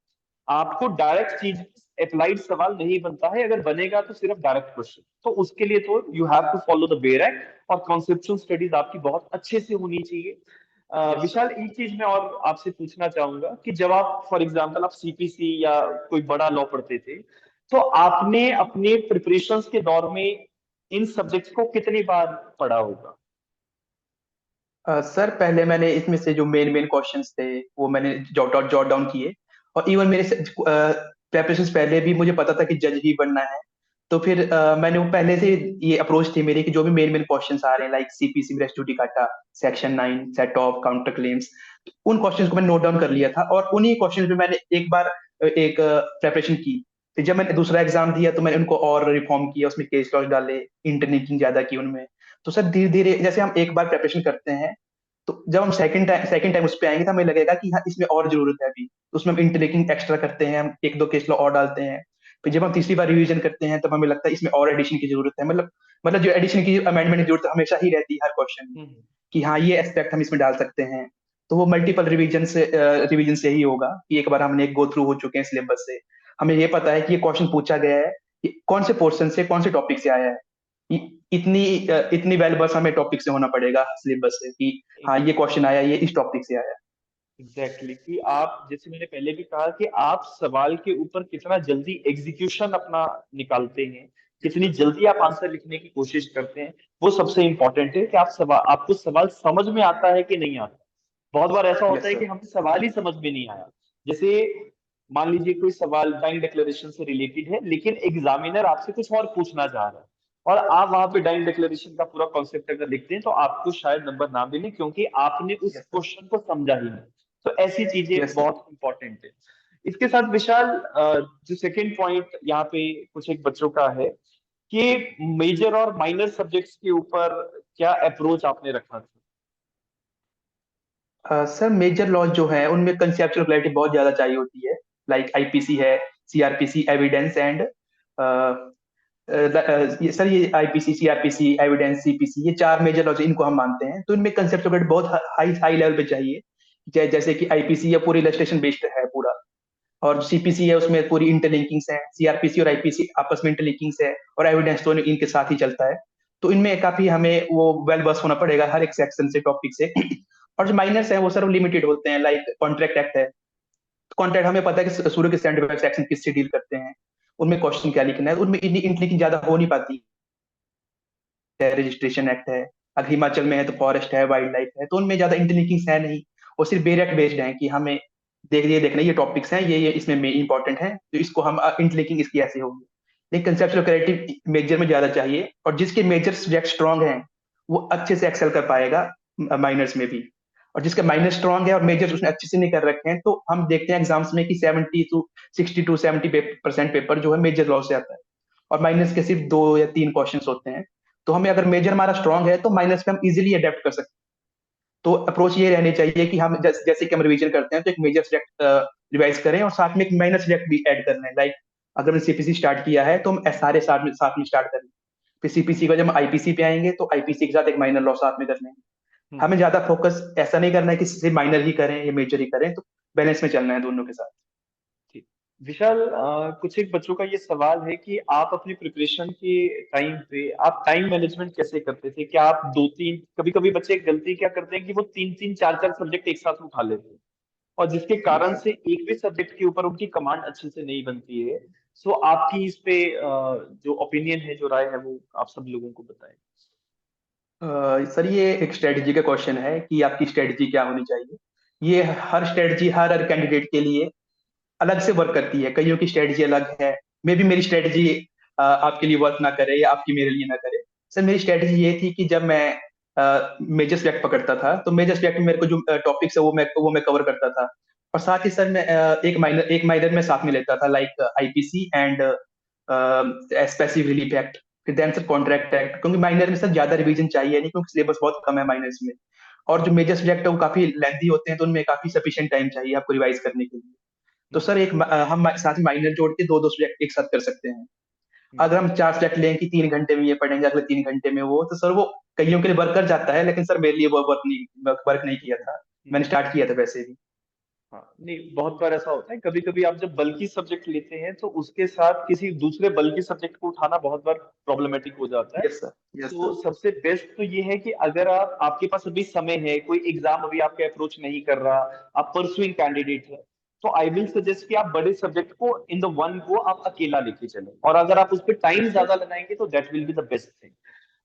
आपको डायरेक्ट चीज अप्लाइड सवाल नहीं बनता है, अगर बनेगा तो सिर्फ डायरेक्ट क्वेश्चन। तो उसके लिए तो you have to follow the bare act, और कॉन्सेप्चुअल स्टडीज आपकी बहुत अच्छे से होनी चाहिए। Yes sir. विशाल एक चीज मैं और आपसे पूछना चाहूंगा कि जब आप फॉर एग्जांपल आप सीपीसी या कोई बड़ा लॉ पढ़ते थे, तो आपने अपने प्रिपरेशंस के दौर में इन सब्जेक्ट्स को कितनी बार पढ़ा होगा? सर पहले मैंने इसमें से जो मेन मेन क्वेश्चंस थे वो मैंने जॉट डाउन किए। और इवन मेरे प्रेपरेशन पहले भी मुझे पता था कि जज ही बनना है। तो फिर मैंने वो पहले से ये अप्रोच थी मेरी कि जो भी मेन मेन क्वेश्चंस आ रहे हैं like CPC rest judicata, section 9 set of counter claims, उन क्वेश्चंस को मैंने नोट डाउन कर लिया था और उन्हीं क्वेश्चंस पे मैंने एक बार एक प्रेपरेशन की। फिर जब मैंने दूसरा एग्जाम दिया तो मैंने उनको और रिफॉर्म किया, उसमें केस लॉस डाले, इंटरलिंकिंग ज्यादा की उनमें। तो सर धीरे धीरे जैसे हम एक बार प्रेपरेशन करते हैं तो जब हम सेकंड टाइम उस पे आएंगे तो हमें लगेगा कि हाँ इसमें और जरूरत है अभी, तो उसमें हम इंटरलिंकिंग एक्स्ट्रा करते हैं, हम एक दो केस लॉ और डालते हैं। फिर जब हम तीसरी बार रिवीजन करते हैं तब हमें लगता है इसमें और एडिशन की जरूरत है, मतलब जो एडिशन की अमेंडमेंट की जरूरत हमेशा ही रहती है हर क्वेश्चन में, हम्म। कि हाँ ये एस्पेक्ट हम इसमें डाल सकते हैं। तो वो मल्टीपल रिवीजन से ही होगा कि एक बार हमने एक गो थ्रू हो चुके हैं सिलेबस से, हमें ये पता है कि ये क्वेश्चन पूछा गया है कि कौन से पोर्शन से कौन से टॉपिक से आया है। इतनी वेल बस हमें टॉपिक से होना पड़ेगा सिलेबस से कि हाँ ये क्वेश्चन आया, ये इस टॉपिक से आया। एग्जैक्टली exactly, कि आप जैसे मैंने पहले भी कहा कि आप सवाल के ऊपर कितना जल्दी एग्जीक्यूशन अपना निकालते हैं, कितनी जल्दी आप आंसर लिखने की कोशिश करते हैं, वो सबसे इंपॉर्टेंट है कि आप सवाल आपको सवाल समझ में आता है कि नहीं आता। बहुत बार ऐसा होता यस है कि सर। हमें सवाल ही समझ में नहीं आया। जैसे मान लीजिए कोई सवाल बैंक डिक्लेरेशन से रिलेटेड है, लेकिन एग्जामिनर आपसे कुछ और पूछना चाह रहा है, और आप वहां पे बैंक डिक्लेरेशन का पूरा कॉन्सेप्ट अगर लिखते हैं तो आपको शायद नंबर ना मिले, क्योंकि आपने उस यस सर। क्वेश्चन को समझा ही नहीं। तो ऐसी चीजें यस सर। बहुत इंपॉर्टेंट है। इसके साथ विशाल, जो सेकंड पॉइंट यहाँ पे कुछ एक बच्चों का है कि मेजर और माइनर सब्जेक्ट्स के ऊपर क्या अप्रोच आपने रखा था? सर मेजर लॉज जो है उनमें कंसेप्चुअल क्लैरिटी बहुत ज्यादा चाहिए होती है, लाइक आईपीसी है, सीआरपीसी, एविडेंस एंड सर ये आईपीसी, सीआरपीसी, एविडेंस, सीपीसी, ये चार मेजर लॉज इनको हम मानते हैं। तो इनमें कंसेप्चुअल क्लैरिटी बहुत हाई हाई लेवल पे चाहिए। जैसे कि आईपीसी है पूरी इलस्ट्रेशन बेस्ड है पूरा, और सीपीसी है उसमें पूरी इंटरलिंकिंग्स है, सीआरपीसी और आईपीसी आपस में इंटरलिंकिंग्स है, और एविडेंस तो इनके साथ ही चलता है। तो इनमें काफी हमें वो वेल वर्स होना पड़ेगा हर एक सेक्शन से, टॉपिक से। और जो माइनर्स हैं वो सर लिमिटेड होते हैं, लाइक कॉन्ट्रैक्ट एक्ट है। कॉन्ट्रैक्ट हमें पता है कि सूर्य के स्टैंडर्ड सेक्शन किससे डील करते हैं, उनमें क्वेश्चन क्या लिखना है, उनमें इंटरलिंकिंग ज्यादा हो नहीं पाती है। रजिस्ट्रेशन एक्ट है, अगर हिमाचल में है तो फॉरेस्ट है, वाइल्ड लाइफ है, तो उनमें ज्यादा इंटरलिंकिंग है नहीं। और सिर्फ बेरेक्ट बेस्ड है कि हमें ये देखना है, ये टॉपिक्स हैं, ये इसमें इंपॉर्टेंट है, तो इसको हम इंटरलिंकिंग इसकी ऐसे होगी। लेकिन कंसेप्चुअल क्लैरिटी मेजर में ज्यादा चाहिए, और जिसके मेजर सब्जेक्ट स्ट्रांग हैं वो अच्छे से एक्सेल कर पाएगा माइनर्स में भी। और जिसका माइनर स्ट्रांग है और मेजर्स उसने अच्छे से नहीं कर रखे हैं, तो हम देखते हैं एग्जाम्स में कि 60 to 70% पेपर जो है मेजर लॉ से आता है, और माइनस के सिर्फ 2 या 3 क्वेश्चन होते हैं। तो हमें अगर मेजर हमारा स्ट्रांग है तो माइनस पे हम इजीली अडेप्ट कर सकते हैं। तो अप्रोच ये रहनी चाहिए कि हम जैसे कि हम रिवीजन करते हैं तो एक मेजर सब्जेक्ट रिवाइज करें और साथ में एक माइनर सब्जेक्ट भी ऐड कर लें, लाइक अगर हमने सीपीसी स्टार्ट किया है तो हम सारे साथ में स्टार्ट करें। फिर सीपीसी का जब हम आईपीसी पे आएंगे तो आईपीसी के साथ एक माइनर लॉ साथ में कर लेंगे। हमें हम्म। ज्यादा फोकस ऐसा नहीं करना है कि सिर्फ माइनर ही करें या मेजर ही करें, तो बैलेंस में चलना है दोनों के साथ। ठीक। विशाल, कुछ एक बच्चों का ये सवाल है कि आप अपनी प्रिपरेशन के टाइम पे आप टाइम मैनेजमेंट कैसे करते थे? क्या आप दो तीन, कभी कभी बच्चे एक गलती क्या करते हैं कि वो तीन तीन चार चार सब्जेक्ट एक साथ उठा लेते हैं, और जिसके यस कारण सर। से एक भी सब्जेक्ट के ऊपर उनकी कमांड अच्छे से नहीं बनती है। सो आपकी इस पे जो ओपिनियन है, जो राय है, वो आप सब लोगों को बताएं। सर ये एक स्ट्रेटजी का क्वेश्चन है कि आपकी स्ट्रेटजी क्या होनी चाहिए। ये हर स्ट्रेटजी हर हर कैंडिडेट के लिए अलग से वर्क करती है, कईयों की स्ट्रेटजी अलग है। मे बी मेरी स्ट्रेटजी आपके लिए वर्क ना करे या आपकी मेरे लिए ना करे। सर मेरी स्ट्रेटजी ये थी कि जब मैं मेजर सब्जेक्ट पकड़ता था तो मेजर सब्जेक्ट में मेरे को जो टॉपिक्स है वो मैं कवर करता था। और साथ ही सर मैं एक माइनर में साथ में लेता था, like IPC and specific relief act, फिर देन सर कॉन्ट्रैक्ट एक्ट, क्योंकि माइनर में सर ज्यादा रिवीजन चाहिए नहीं, क्योंकि सिलेबस बहुत कम है माइनर्स में। और जो मेजर सब्जेक्ट है वो काफी लेंथी होते हैं, तो उनमें काफी सफिशिएंट टाइम चाहिए आपको रिवाइज करने के लिए। तो हम्म, सर हम साथ में माइनर जोड़ के दो दो सब्जेक्ट एक साथ कर सकते हैं। हम्म, अगर हम चार सब्जेक्ट लें कि 3 घंटे में ये पढ़ेंगे, अगले 3 घंटे में वो, तो सर वो कईयों के लिए वर्क कर जाता है, लेकिन सर मेरे लिए वो वर्क नहीं किया था। मैंने हम्म। स्टार्ट किया था वैसे भी। हाँ, नहीं, बहुत बार ऐसा होता है, कभी कभी आप जब बल्कि सब्जेक्ट लेते हैं तो उसके साथ किसी दूसरे बल्कि सब्जेक्ट को उठाना बहुत बार प्रॉब्लमेटिक हो जाता है। Yes sir. यस तो सर। सबसे बेस्ट तो ये है कि अगर आपके पास अभी समय है, कोई एग्जाम अभी आपके अप्रोच नहीं कर रहा, आप परसुइंग कैंडिडेट है, तो आई विल सजेस्ट कि आप बड़े सब्जेक्ट को इन द वन गो आप अकेला लेके चलें, और अगर आप उस पर टाइम यस सर। ज्यादा लगाएंगे तो that will be the best thing.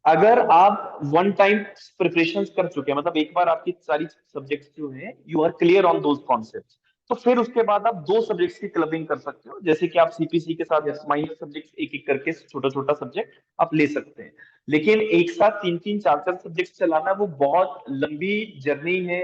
अगर आप वन टाइम प्रिपरेशन कर चुके हैं, मतलब एक बार आपकी सारी सब्जेक्ट्स जो हैं you are clear on those concepts, तो फिर उसके बाद आप दो सब्जेक्ट्स की क्लबिंग कर सकते हो, जैसे कि आप सीपीसी के साथ यस। माइनर सब्जेक्ट्स एक एक करके छोटा छोटा सब्जेक्ट आप ले सकते हैं। लेकिन एक साथ तीन तीन चार चार सब्जेक्ट्स चलाना वो बहुत लंबी जर्नी है।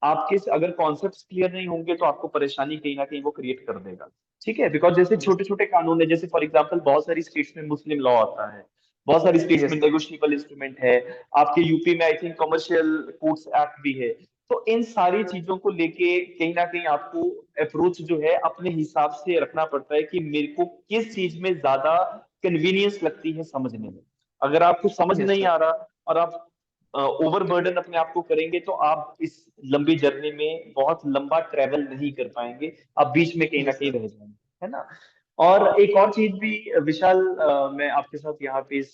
आपके अगर कॉन्सेप्ट्स क्लियर नहीं होंगे तो आपको परेशानी कहीं ना कहीं वो क्रिएट कर देगा। ठीक है, बिकॉज जैसे यस। छोटे छोटे कानून है, जैसे फॉर एग्जाम्पल बहुत सारी स्टेट्स में मुस्लिम लॉ आता है, बहुत सारी स्टेट्स में यस सर। नेगोशिएबल इंस्ट्रूमेंट है, आपके यूपी में I think commercial courts act भी है। तो इन सारी चीजों को लेके कहीं ना कहीं आपको अप्रोच जो है अपने हिसाब से रखना पड़ता है कि मेरे को किस चीज में ज्यादा कन्वीनियंस लगती है समझने में। अगर आपको समझ यस नहीं सर। आ रहा और आप ओवर बर्डन अपने आप को करेंगे तो आप इस लंबी जर्नी में बहुत लंबा ट्रेवल नहीं कर पाएंगे, आप बीच में कहीं ना यस कहीं सर। रह जाएंगे, है ना। और एक और चीज भी विशाल, मैं आपके साथ यहाँ पे इस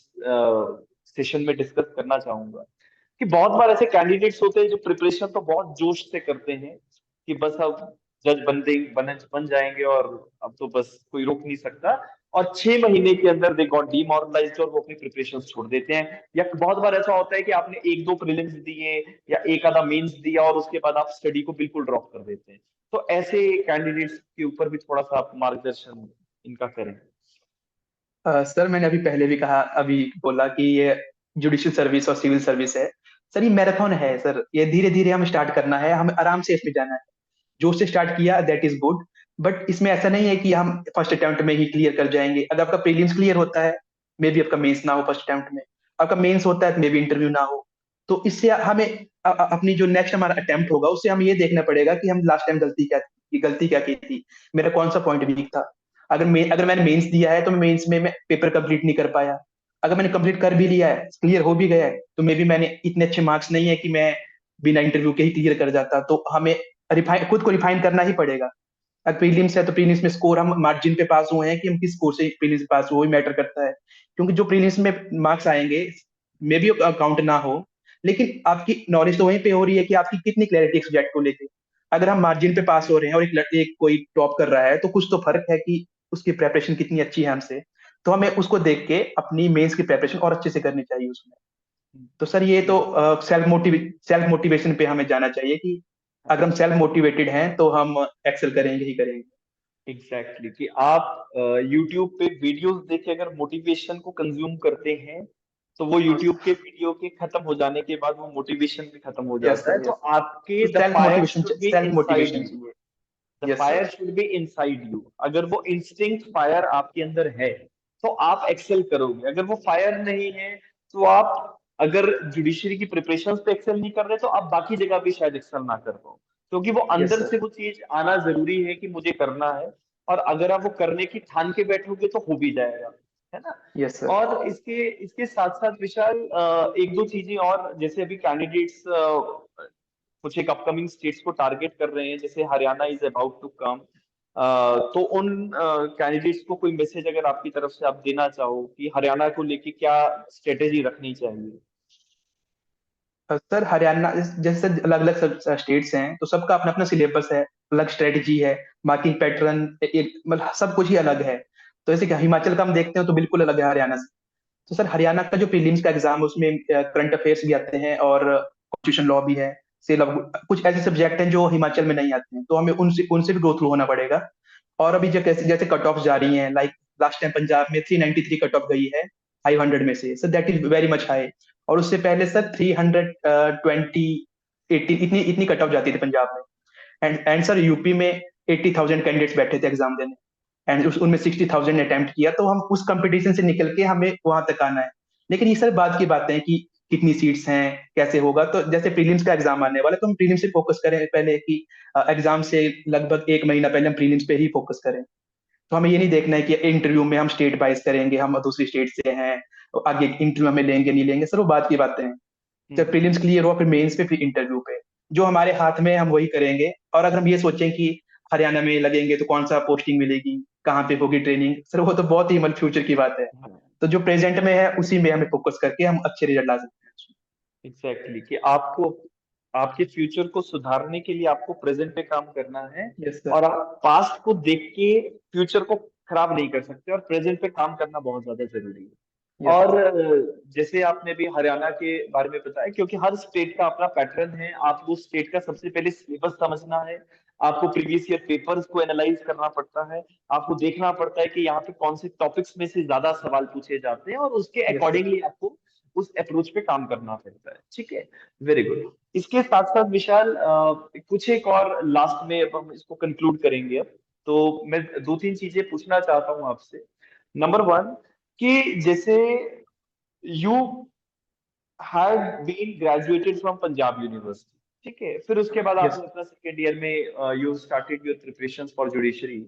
सेशन में डिस्कस करना चाहूंगा कि बहुत बार ऐसे कैंडिडेट्स होते हैं जो प्रिपरेशन तो बहुत जोश से करते हैं कि बस अब जज बन जाएंगे और अब तो बस कोई रोक नहीं सकता, और 6 महीने के अंदर दे गॉट डीमोरलाइज्ड और वो अपनी प्रिपरेशन छोड़ देते हैं। या बहुत बार ऐसा होता है कि आपने एक दो प्रीलिम्स दिए या एक आधा मेंस दिया और उसके बाद आप स्टडी को बिल्कुल ड्रॉप कर देते हैं। तो ऐसे कैंडिडेट्स के ऊपर भी थोड़ा सा आप मार्गदर्शन इनका करें। सर मैंने अभी पहले भी कहा, अभी बोला कि ये जुडिशियल सर्विस और सिविल सर्विस है। सर ये मैराथन है सर, ये धीरे धीरे हम स्टार्ट करना है, हमें आराम से इसमें जाना है। जो से स्टार्ट किया दैट इज गुड, बट इसमें ऐसा नहीं है कि हम फर्स्ट अटेम्प्ट में ही क्लियर कर जाएंगे। अगर आपका प्रीलिम्स क्लियर होता है, मे बी आपका मेंस ना हो फर्स्ट अटेम्प्ट में, आपका मेंस होता है तो मे बी इंटरव्यू ना हो, तो इससे हमें अपनी जो नेक्स्ट हमारा अटेम्प्ट होगा उससे हम ये देखना पड़ेगा कि हम लास्ट टाइम गलती क्या की थी, मेरा कौन सा पॉइंट वीक था। अगर मैंने मेंस दिया है तो मैं मेंस में मैं पेपर कंप्लीट नहीं कर पाया, अगर मैंने कंप्लीट कर भी लिया है, क्लियर हो भी गया है, तो मे बी मैंने इतने अच्छे मार्क्स नहीं है कि मैं बिना इंटरव्यू के ही क्लियर कर जाता। तो हमें रिफाइन खुद को रिफाइन करना ही पड़ेगा। अगर प्रीलिम्स है तो प्रीलिम्स में स्कोर हम मार्जिन पे पास हुए हैं कि हम किस स्कोर से प्रीलिम्स पास हुए, मैटर करता है। क्योंकि जो प्रीलिम्स में मार्क्स आएंगे मे बी काउंट ना हो, लेकिन आपकी नॉलेज तो वहीं पे हो रही है कि आपकी कितनी क्लैरिटी सब्जेक्ट को लेके। अगर हम मार्जिन पे पास हो रहे हैं और एक कोई टॉप कर रहा है, तो कुछ तो फर्क है कि उसकी प्रेपरेशन कितनी अच्छी है हमसे। तो हमें उसको देख के अपनी मेंस की प्रेपरेशन और अच्छे से करनी चाहिए उसमें। तो सर ये तो नहीं, सेल्फ मोटिवेशन पे हमें जाना चाहिए कि अगर हम सेल्फ मोटिवेटेड हैं तो हम एक्सेल करेंगे ही करेंगे। एग्जैक्टली कि आप यूट्यूब पे वीडियोस देख के अगर मोटिवेशन को कंज्यूम करते हैं तो वो यूट्यूब के वीडियो के खत्म हो जाने के बाद वो मोटिवेशन भी खत्म हो यस जाता है। सर। तो यस। आपके तो the self fire motivation should be self inside motivation you, चाहिए। The yes fire sir. Should be inside you. अगर वो इंस्टिंक्ट फायर आपके अंदर है तो आप एक्सेल करोगे, अगर वो फायर नहीं है तो आप अगर जुडिशरी की प्रिपरेशन पे एक्सेल नहीं कर रहे तो आप बाकी जगह भी शायद एक्सेल ना कर पाओ, क्योंकि वो यस अंदर सर। से वो चीज आना जरूरी है कि मुझे करना है। और अगर आप वो करने की ठान के बैठोगे तो हो भी जाएगा, है ना। Yes sir. और इसके इसके साथ साथ विशाल, एक दो चीजें और, जैसे अभी कैंडिडेट्स कुछ एक अपकमिंग स्टेट्स को टारगेट कर रहे हैं, जैसे Haryana is about to come, तो उन कैंडिडेट्स को कोई मैसेज अगर आपकी तरफ से आप देना चाहो कि हरियाणा को लेके क्या स्ट्रेटेजी रखनी चाहिए। सर हरियाणा जैसे अलग अलग स्टेट्स हैं, तो सबका अपना अपना सिलेबस है, अलग स्ट्रेटजी है, मार्किंग पैटर्न एक मतलब सब कुछ ही अलग है। तो जैसे कि हिमाचल का हम देखते हैं तो बिल्कुल अलग है हरियाणा से। तो सर हरियाणा का जो प्रीलिम्स का एग्जाम है उसमें करंट अफेयर्स भी आते हैं और कॉन्स्टिट्यूशन लॉ भी है, से कुछ ऐसे सब्जेक्ट हैं जो हिमाचल में नहीं आते हैं, तो हमें उनसे उनसे भी गो थ्रू होना पड़ेगा। और अभी जो जैसे जैसे कट ऑफ जा रही हैं, लाइक लास्ट टाइम पंजाब में 393 कट ऑफ गई है 500 में से, sir that is very much high. और उससे पहले सर 320 80 इतनी इतनी कट ऑफ जाती थी पंजाब में। एंड सर यूपी में 80,000 कैंडिडेट्स बैठे थे एग्जाम देने, एंड उनमें 60,000 ने अटेम्प्ट किया, तो हम उस कंपटीशन से निकल के हमें वहां तक आना है। लेकिन ये सर बात की बातें हैं कि कितनी सीट्स हैं, कैसे होगा। तो जैसे प्रीलिम्स का एग्जाम आने वाला है, तो हम प्रीलिम्स से फोकस करें पहले कि एग्जाम से लगभग एक महीना पहले हम प्रीलिम्स पे ही फोकस करें। तो हमें ये नहीं देखना है कि इंटरव्यू में हम स्टेट वाइज करेंगे, हम दूसरी स्टेट से हैं, तो आगे इंटरव्यू हमें लेंगे नहीं लेंगे, सर वो बात की बातें हैं। जब हम्म। प्रीलिम्स क्लियर हुआ फिर मेंस पे फिर इंटरव्यू पे जो हमारे हाथ में है, हम वही करेंगे। और अगर हम ये सोचें कि हरियाणा में लगेंगे तो कौन सा पोस्टिंग मिलेगी, कहाँ पे होगी ट्रेनिंग, सर वो तो बहुत ही मतलब फ्यूचर की बात है। हाँ, तो जो प्रेजेंट में है उसी में हमें फोकस करके हम अच्छे रिजल्ट ला सकते हैं। एग्जैक्टली कि आपको आपके फ्यूचर को सुधारने के लिए आपको प्रेजेंट पे काम करना है। यस और सर। आप पास्ट को देख के फ्यूचर को खराब नहीं कर सकते, और प्रेजेंट पे काम करना बहुत ज्यादा जरूरी है। यस और जैसे आपने भी हरियाणा के बारे में बताया, क्योंकि हर स्टेट का अपना पैटर्न है, आपको स्टेट का सबसे पहले सिलेबस समझना है, आपको प्रीवियस ईयर पेपर्स को एनालाइज करना पड़ता है, आपको देखना पड़ता है कि यहाँ पे कौन से टॉपिक्स में से ज्यादा सवाल पूछे जाते हैं, और उसके यस सर। अकॉर्डिंगली आपको उस अप्रोच पे काम करना पड़ता है। ठीक है, वेरी गुड। इसके साथ साथ विशाल, कुछ एक और लास्ट में, अब हम इसको कंक्लूड करेंगे अब। तो मैं दो तीन चीजें पूछना चाहता हूँ आपसे। नंबर वन, कि जैसे you have been graduated from Punjab university, ठीक है, फिर उसके बाद यस। आपने अपना सेकेंड ईयर में you started your preparations for judiciary.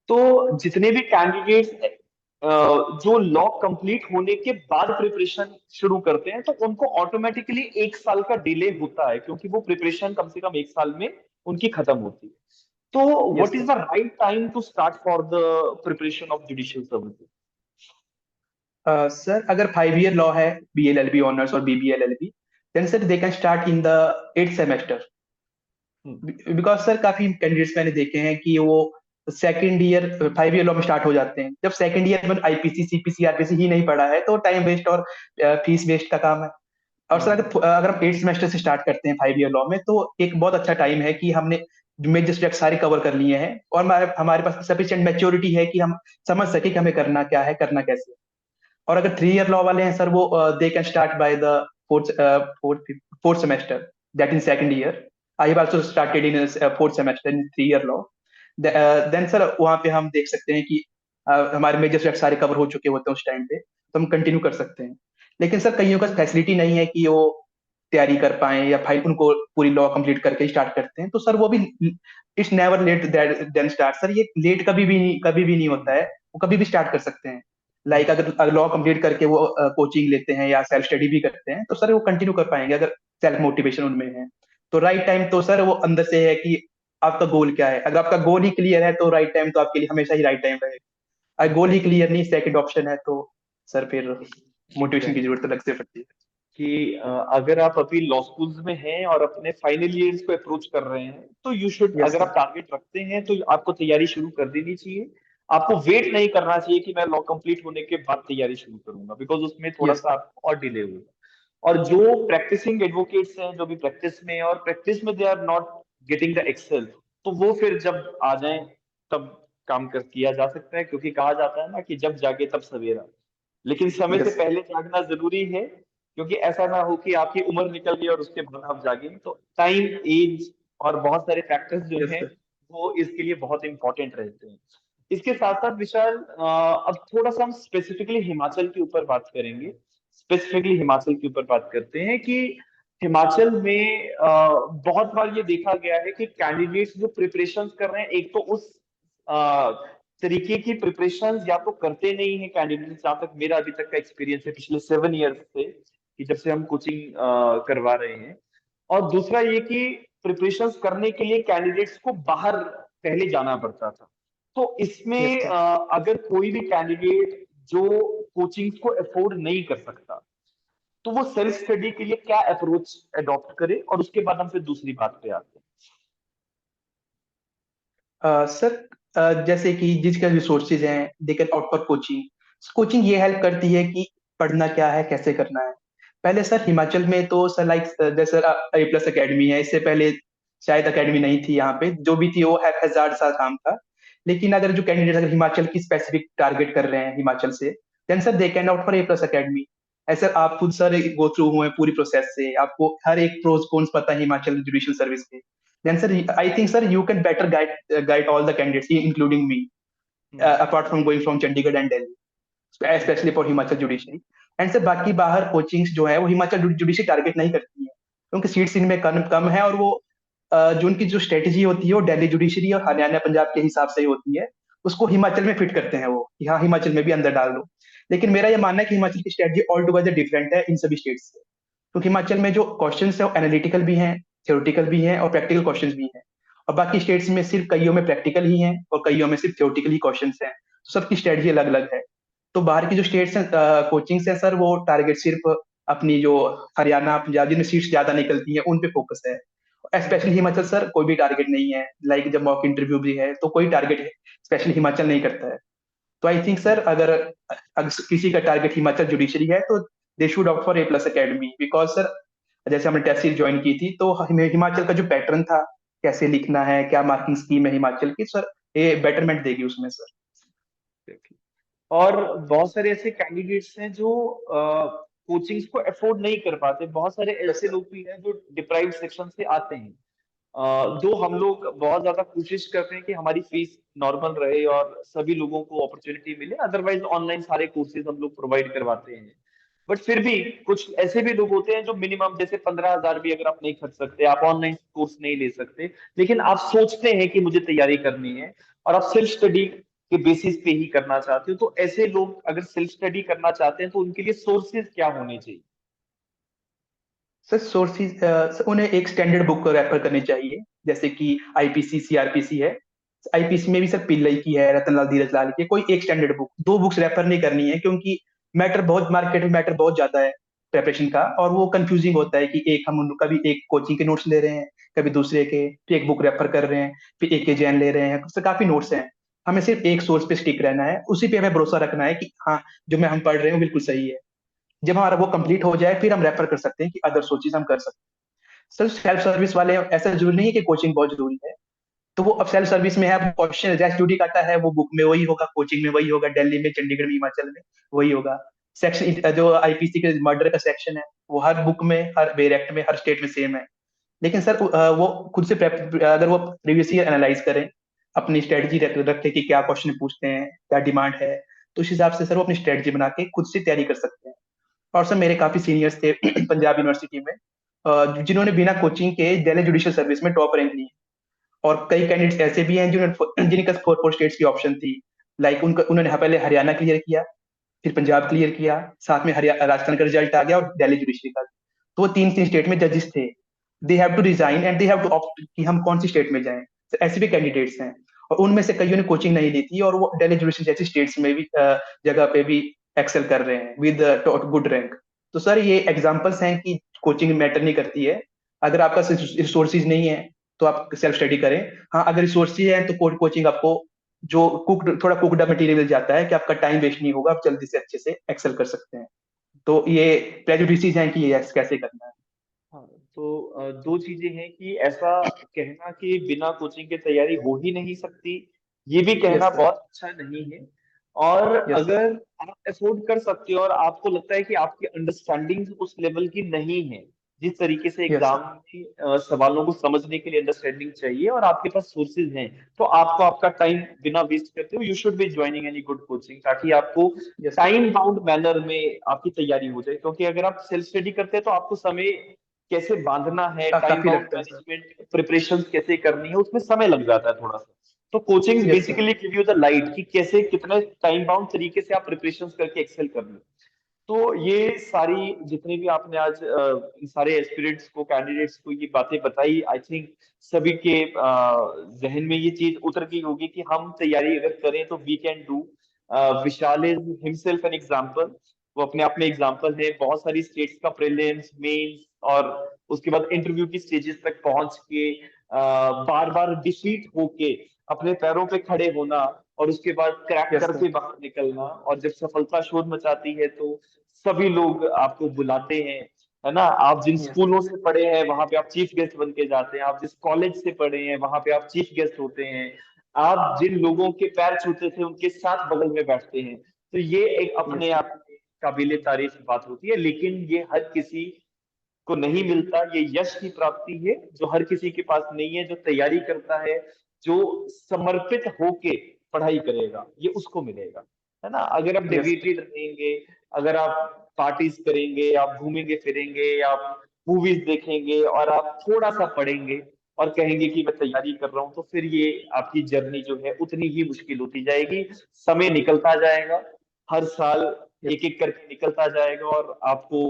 तो जितने भी कैंडिडेट्स जो लॉ कंप्लीट होने के बाद प्रिपरेशन शुरू करते हैं, तो उनको ऑटोमेटिकली एक साल का डिले होता है, क्योंकि वो प्रिपरेशन कम से कम एक साल में उनकी खत्म होती है। तो yes what is sir. The right time to start for the preparation of judicial services? Sir अगर 5 ईयर लॉ है, BLLB ऑनर्स और BBLLB, then sir they can start in the 8th semester. Because sir काफी candidates मैंने देखे हैं कि वो second year 5 year law में स्टार्ट हो जाते हैं, जब सेकंड ईयर में IPC CPC RPC ही नहीं पढ़ा है, तो टाइम वेस्ट और फीस वेस्ट का काम है। और सर अगर हम 8th सेमेस्टर से स्टार्ट करते हैं 5 ईयर लॉ में, तो एक बहुत अच्छा टाइम है कि हमने मेजर सब्जेक्ट सारे कवर कर लिए हैं, और हमारे हमारे पास सफिशिएंट मैच्योरिटी है कि हम समझ सके कि हमें करना क्या है, करना कैसे है। और अगर 3 ईयर लॉ वाले हैं सर, वो they can start by the fourth fourth fourth semester, that in second year. I have also started in fourth semester in 3 year law. Then sir वहाँ पे हम देख सकते हैं कि हमारे मेजर सब्जेक्ट सारे कवर हो चुके होते हैं उस टाइम पे, तो हम कंटिन्यू कर सकते हैं। लेकिन सर कईयों का फैसिलिटी नहीं है कि वो तैयारी कर पाए, या फाइल उनको पूरी लॉ कंप्लीट करके स्टार्ट करते हैं, तो सर वो भी it's never late then start. Sir ये लेट कभी भी नहीं होता है, वो कभी भी स्टार्ट कर सकते हैं। लाइक अगर लॉ कंप्लीट करके वो कोचिंग लेते हैं या सेल्फ स्टडी भी करते हैं, तो सर वो कंटिन्यू कर पाएंगे अगर सेल्फ मोटिवेशन उनमें है। तो राइट टाइम तो सर वो अंदर से है कि आपका गोल क्या है। अगर आपका गोल ही क्लियर है, तो राइट टाइम तो आपके लिए हमेशा ही राइट टाइम रहेगा। अगर गोल ही एग्जैक्टली। क्लियर नहीं, सेकंड ऑप्शन है, तो सर फिर मोटिवेशन की एग्जैक्टली जरूरत तो लगती पड़ती है। कि अगर आप अभी लॉ स्कूल्स में हैं और अपने फाइनल ईयर्स को अप्रोच कर रहे हैं, तो यू शुड, यस अगर आप सर। टारगेट रखते हैं तो आपको तैयारी शुरू कर देनी चाहिए। आपको वेट नहीं करना चाहिए कि मैं लॉ कंप्लीट होने के बाद तैयारी शुरू करूंगा, बिकॉज उसमें थोड़ा यस सा आपको और डिले होगा। और जो प्रैक्टिसिंग एडवोकेट्स हैं, जो भी प्रैक्टिस में हैं और प्रैक्टिस में they are not getting the excel, तो वो फिर जब आ जाएं तब काम कर किया जा सकता है, क्योंकि कहा जाता है ना कि जब जागे तब सवेरा। लेकिन समय से यस पहले जागना जरूरी है, क्योंकि ऐसा ना हो कि आपकी उम्र निकल गई और उसके बाद आप जागे। तो टाइम, एज और बहुत सारे फैक्टर्स जो यस हैं, सर। वो इसके लिए बहुत इंपॉर्टेंट रहते हैं। इसके साथ साथ विशाल, अब थोड़ा सा हम स्पेसिफिकली हिमाचल के ऊपर बात करेंगे। स्पेसिफिकली हिमाचल के ऊपर बात करते हैं कि हिमाचल में बहुत बार ये देखा गया है कि कैंडिडेट्स जो प्रिपरेशंस कर रहे हैं, एक तो उस तरीके की प्रिपरेशन या तो करते नहीं है कैंडिडेट, जहां तक मेरा अभी तक का एक्सपीरियंस है पिछले 7 ईयर्स से, कि जब से हम कोचिंग करवा रहे हैं। और दूसरा ये कि प्रिपरेशंस करने के लिए कैंडिडेट्स को बाहर पहले जाना पड़ता था। तो यस इसमें सर। अगर कोई भी कैंडिडेट जो कोचिंग को अफोर्ड नहीं कर सकता, तो वो सेल्फ स्टडी के लिए क्या अप्रोच अडॉप्ट करे, और उसके बाद हम फिर दूसरी बात पे आते सर जैसे कि जिसके रिसोर्सेज हैं, दे can out for coaching. Coaching ये हेल्प करती है कि पढ़ना क्या है, कैसे करना है। पहले सर हिमाचल में तो सर लाइक जैसे A+ अकेडमी है, इससे पहले शायद अकेडमी नहीं थी यहाँ पे, जो भी थी वो हैजार्ड सा काम था। लेकिन अगर जो कैंडिडेट अगर हिमाचल की स्पेसिफिक टारगेट कर रहे हैं हिमाचल से, then sir they can out for a plus academy. ऐसा आप खुद सर गो थ्रू हुए हैं पूरी प्रोसेस से, आपको हर एक प्रोज कॉन्स पता है हिमाचल जुडिशियल सर्विस के। Then sir I think sir you can better guide all the candidates including me, apart from going from Chandigarh and Delhi, specially for Himachal judiciary. And sir बाकी बाहर कोचिंग्स जो है वो हिमाचल जुडिशरी टारगेट नहीं करती है, क्योंकि सीट्स इनमें कम कम है, और वो जो उनकी जो स्ट्रेटेजी होती है वो दिल्ली जुडिशरी और हरियाणा पंजाब के हिसाब से ही होती है, उसको हिमाचल में फिट करते हैं वो कि हाँ हिमाचल में भी अंदर डाल दो। लेकिन मेरा ये मानना है कि हिमाचल की स्ट्रेटजी ऑल टुगेदर डिफरेंट है इन सभी स्टेट्स से। क्योंकि हिमाचल में जो क्वेश्चन है वो एनालिटिकल भी हैं, थ्योरेटिकल भी हैं और प्रैक्टिकल क्वेश्चन भी हैं, और बाकी स्टेट्स में सिर्फ कईयों में प्रैक्टिकल ही हैं और कईयों में सिर्फ थ्योरेटिकल ही क्वेश्चन हैं, तो सबकी स्ट्रेटजी अलग अलग है। तो बाहर की जो स्टेट्स हैं कोचिंग्स हैं सर, वो टारगेट सिर्फ अपनी जो हरियाणा पंजाब जिनमें सीट्स ज्यादा निकलती हैं उन पे फोकस है। स्पेशली हिमाचल सर कोई भी टारगेट नहीं है, लाइक जब मॉक इंटरव्यू भी है तो कोई टारगेट स्पेशली हिमाचल नहीं करता है। तो आई थिंक सर अगर किसी का टारगेट हिमाचल जुडिशरी है तो they should opt for a plus academy, because sir जैसे हमने टेस्ट सीरीज ज्वाइन की थी तो हमें हिमाचल का जो पैटर्न था, कैसे लिखना है, क्या मार्किंग स्कीम है हिमाचल की, सर ये बेटरमेंट देगी उसमें सर। और बहुत सारे ऐसे कैंडिडेट्स हैं जो कोचिंग्स को अफोर्ड नहीं कर पाते, बहुत सारे यस ऐसे सर। लोग भी हैं जो डिप्राइव्ड सेक्शन से आते हैं। जो हम लोग बहुत ज्यादा कोशिश करते हैं कि हमारी फीस नॉर्मल रहे और सभी लोगों को अपॉर्चुनिटी मिले, अदरवाइज ऑनलाइन सारे कोर्सेज हम लोग प्रोवाइड करवाते हैं। बट फिर भी कुछ ऐसे भी लोग होते हैं जो मिनिमम जैसे 15,000 भी अगर आप नहीं खर्च सकते, आप ऑनलाइन कोर्स नहीं ले सकते, लेकिन आप सोचते हैं कि मुझे तैयारी करनी है और आप सेल्फ स्टडी के बेसिस पे ही करना चाहते हो, तो ऐसे लोग अगर सेल्फ स्टडी करना चाहते हैं तो उनके लिए सोर्सेज क्या होने चाहिए? सर सोर्सेज उन्हें एक स्टैंडर्ड बुक रेफर करनी चाहिए, जैसे कि आईपीसी सीआरपीसी है। आईपीसी में भी सर पिल्लई की है, रतनलाल धीरज लाल की है, कोई एक स्टैंडर्ड बुक, दो बुक्स रेफर नहीं करनी है, क्योंकि मैटर बहुत मार्केट में मैटर बहुत ज्यादा है प्रेपरेशन का, और वो कंफ्यूजिंग होता है कि एक हम उन कभी एक कोचिंग के नोट्स ले रहे हैं, कभी दूसरे के, फिर एक बुक रेफर कर रहे हैं, फिर एक के जैन ले रहे हैं, उससे काफी नोट्स हैं। हमें सिर्फ एक सोर्स पे स्टिक रहना है, उसी पे हमें भरोसा रखना है कि हाँ जो मैं हम पढ़ रहे हैं वो बिल्कुल सही है। जब हमारा वो कंप्लीट हो जाए फिर हम रेफर कर सकते हैं कि अदर सोर्सेज हम कर सकते हैं। सर सेल्फ सर्विस वाले ऐसा जरूरी नहीं है कि कोचिंग बहुत जरूरी है, तो वो अब सेल्फ सर्विस में है, अब क्वेश्चन जैसे ड्यूटी करता है वो बुक में वही होगा, कोचिंग में वही होगा, दिल्ली में चंडीगढ़ में हिमाचल में वही होगा। सेक्शन जो आईपीसी के मर्डर का सेक्शन है वो हर बुक में, हर वेर एक्ट में, हर स्टेट में सेम है। लेकिन सर वो खुद से अगर वो प्रीवियस ईयर एनालाइज करें, अपनी स्ट्रेटजी रखें कि क्या क्वेश्चन पूछते हैं, क्या डिमांड है, तो उस हिसाब से सर वो अपनी स्ट्रेटजी बना के खुद से तैयारी कर सकते हैं। और सर मेरे काफी सीनियर्स थे पंजाब यूनिवर्सिटी में, जिन्होंने बिना कोचिंग के दिल्ली जुडिशियल सर्विस में टॉप रैंक ली। और कई कैंडिडेट्स ऐसे भी हैं जिन्होंने जिनके पास फोर फोर स्टेट्स की ऑप्शन थी, लाइक उनका उन्होंने पहले हरियाणा क्लियर किया, फिर पंजाब क्लियर किया, साथ में हरियाणा राजस्थान का रिजल्ट आ गया और दिल्ली जुडिशरी का। तो वो तीन तीन स्टेट में जजेस थे, they have to resign and they have to opt कि हम कौन सी स्टेट में जाएं। तो ऐसे भी कैंडिडेट्स हैं, और उनमें से कईयों ने कोचिंग नहीं ली थी और वो दिल्ली जुडिशरी जैसी स्टेट्स में भी जगह पे भी एक्सेल कर रहे हैं विद गुड रैंक। तो सर ये एग्जांपल्स हैं कि कोचिंग मैटर नहीं करती है। अगर आपका रिसोर्सेज नहीं है तो आप सेल्फ स्टडी करें। हाँ अगर रिसोर्सेज है तो कोचिंग आपको जो कुक थोड़ा कुकड मटेरियल मिल जाता है कि आपका टाइम वेस्ट नहीं होगा, आप जल्दी से अच्छे से एक्सेल कर सकते हैं। तो ये प्रेजुडिसेस हैं कि ये कैसे करना है। हाँ, तो दो चीजें हैं कि ऐसा कहना कि बिना कोचिंग के तैयारी हो ही नहीं सकती, ये भी कहना यस सर। बहुत अच्छा नहीं है। और यस सर। अगर आप अफोर्ड कर सकते हो और आपको लगता है कि आपकी अंडरस्टैंडिंग उस लेवल की नहीं है, जिस तरीके से यस एग्जाम सर। में सवालों को समझने के लिए अंडरस्टैंडिंग चाहिए, और आपके पास सोर्सेज हैं, तो आपको आपका टाइम बिना वेस्ट करते हुए you should be joining any good coaching, ताकि आपको yes sir. Time bound manner में आपकी तैयारी हो जाए। क्योंकि अगर आप सेल्फ स्टडी करते हैं तो आपको समय कैसे बांधना है, टाइम काफी बाउंड लगता है सर। मैनेजमेंट प्रिपरेशन कैसे करनी है, उसमें समय लग जाता है थोड़ा सा। तो coachings yes sir. Basically give you the light कि कैसे कितने टाइम बाउंड तरीके से आप प्रिपरेशन करके एक्सेल कर लो। तो ये सारी जितने भी आपने आज इन सारे एस्पिरेंट्स को, कैंडिडेट्स को ये बातें बताई, आई थिंक सभी के जहन में ये चीज उतर गई होगी कि हम तैयारी अगर करें तो we can do. Vishal is himself an example, वो अपने आप में एग्जाम्पल है। बहुत सारी स्टेट्स का प्रीलिम्स, मेंस और उसके बाद इंटरव्यू की स्टेजेस तक पहुंच के बार बार डिफीट होके अपने पैरों पे खड़े होना, और उसके बाद क्रैक यस करके सर। बाहर निकलना, और जब सफलता शोध मचाती है तो सभी लोग आपको बुलाते हैं, है ना। आप जिन यस सर। स्कूलों से पढ़े हैं वहां पे आप चीफ गेस्ट बन के जाते हैं, आप जिस कॉलेज से पढ़े हैं वहां पे आप चीफ गेस्ट होते हैं। आप जिन लोगों के पैर छूते थे उनके साथ बगल में बैठते हैं, तो ये एक अपने यस आप में काबिले तारीफ बात होती है। लेकिन ये हर किसी को नहीं मिलता, ये यश की प्राप्ति है जो हर किसी के पास नहीं है। जो तैयारी करता है, जो समर्पित होके पढ़ाई करेगा, ये उसको मिलेगा, है ना। अगर आप यस डेडिकेटेड रहेंगे, अगर आप पार्टीज करेंगे, आप घूमेंगे फिरेंगे, आप मूवीज देखेंगे और आप थोड़ा सा पढ़ेंगे और कहेंगे कि मैं तैयारी कर रहा हूँ, तो फिर ये आपकी जर्नी जो है उतनी ही मुश्किल होती जाएगी। समय निकलता जाएगा, हर साल एक एक करके निकलता जाएगा, और आपको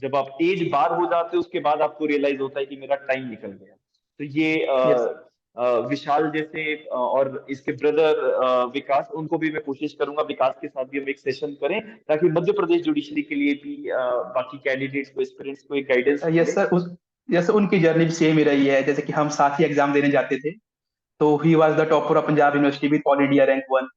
जब आप एज बार हो जाते हो उसके बाद आपको रियलाइज होता है कि मेरा टाइम निकल गया। तो ये यस। विशाल जैसे और इसके ब्रदर विकास, उनको भी मैं कोशिश करूंगा, विकास के साथ भी हम एक सेशन करें, ताकि मध्य प्रदेश जुडिशरी के लिए भी बाकी कैंडिडेट्स को, एस्पिरेंट्स को एक गाइडेंस यस मिले। सर, उस जैसे उनकी जर्नी भी सेम ही रही है, जैसे कि हम साथ ही एग्जाम देने जाते थे। तो ही was the topper of Punjab university with all India rank 1।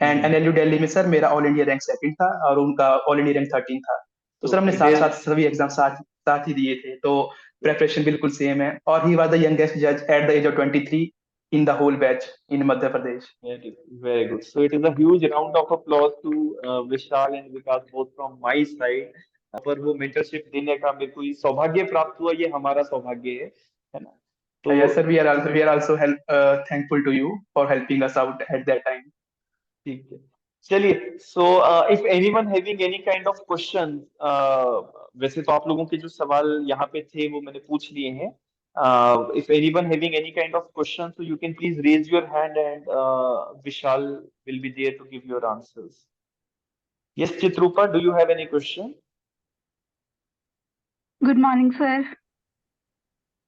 And hmm. NLU Delhi में सर मेरा ऑल इंडिया रैंक 2 था और उनका ऑल इंडिया रैंक 13 था। तो तो सर हमने इट साथ इज, साथ सभी एग्जाम साथ साथ ही दिए थे, तो प्रेपरेशन बिल्कुल सेम है। और ही वॉज द यंगेस्ट जज at the age of 23 in the whole batch in Madhya Pradesh. very good. So it is a huge round of applause to Vishal and Vikas both from my side। पर वो mentorship देने का मेरे को ये सौभाग्य प्राप्त हुआ, ये हमारा सौभाग्य है ना। तो yes sir, we are also help thankful to you for helping us out at that time. ठीक है, चलिए। So if anyone having any kind of question, वैसे तो आप लोगों के जो सवाल यहाँ पे थे वो मैंने पूछ लिए हैं। If anyone having any kind of question, so you can please raise your hand and Vishal will be there to give your answers. Yes, Chitrupa, do you have any question? Good morning, sir.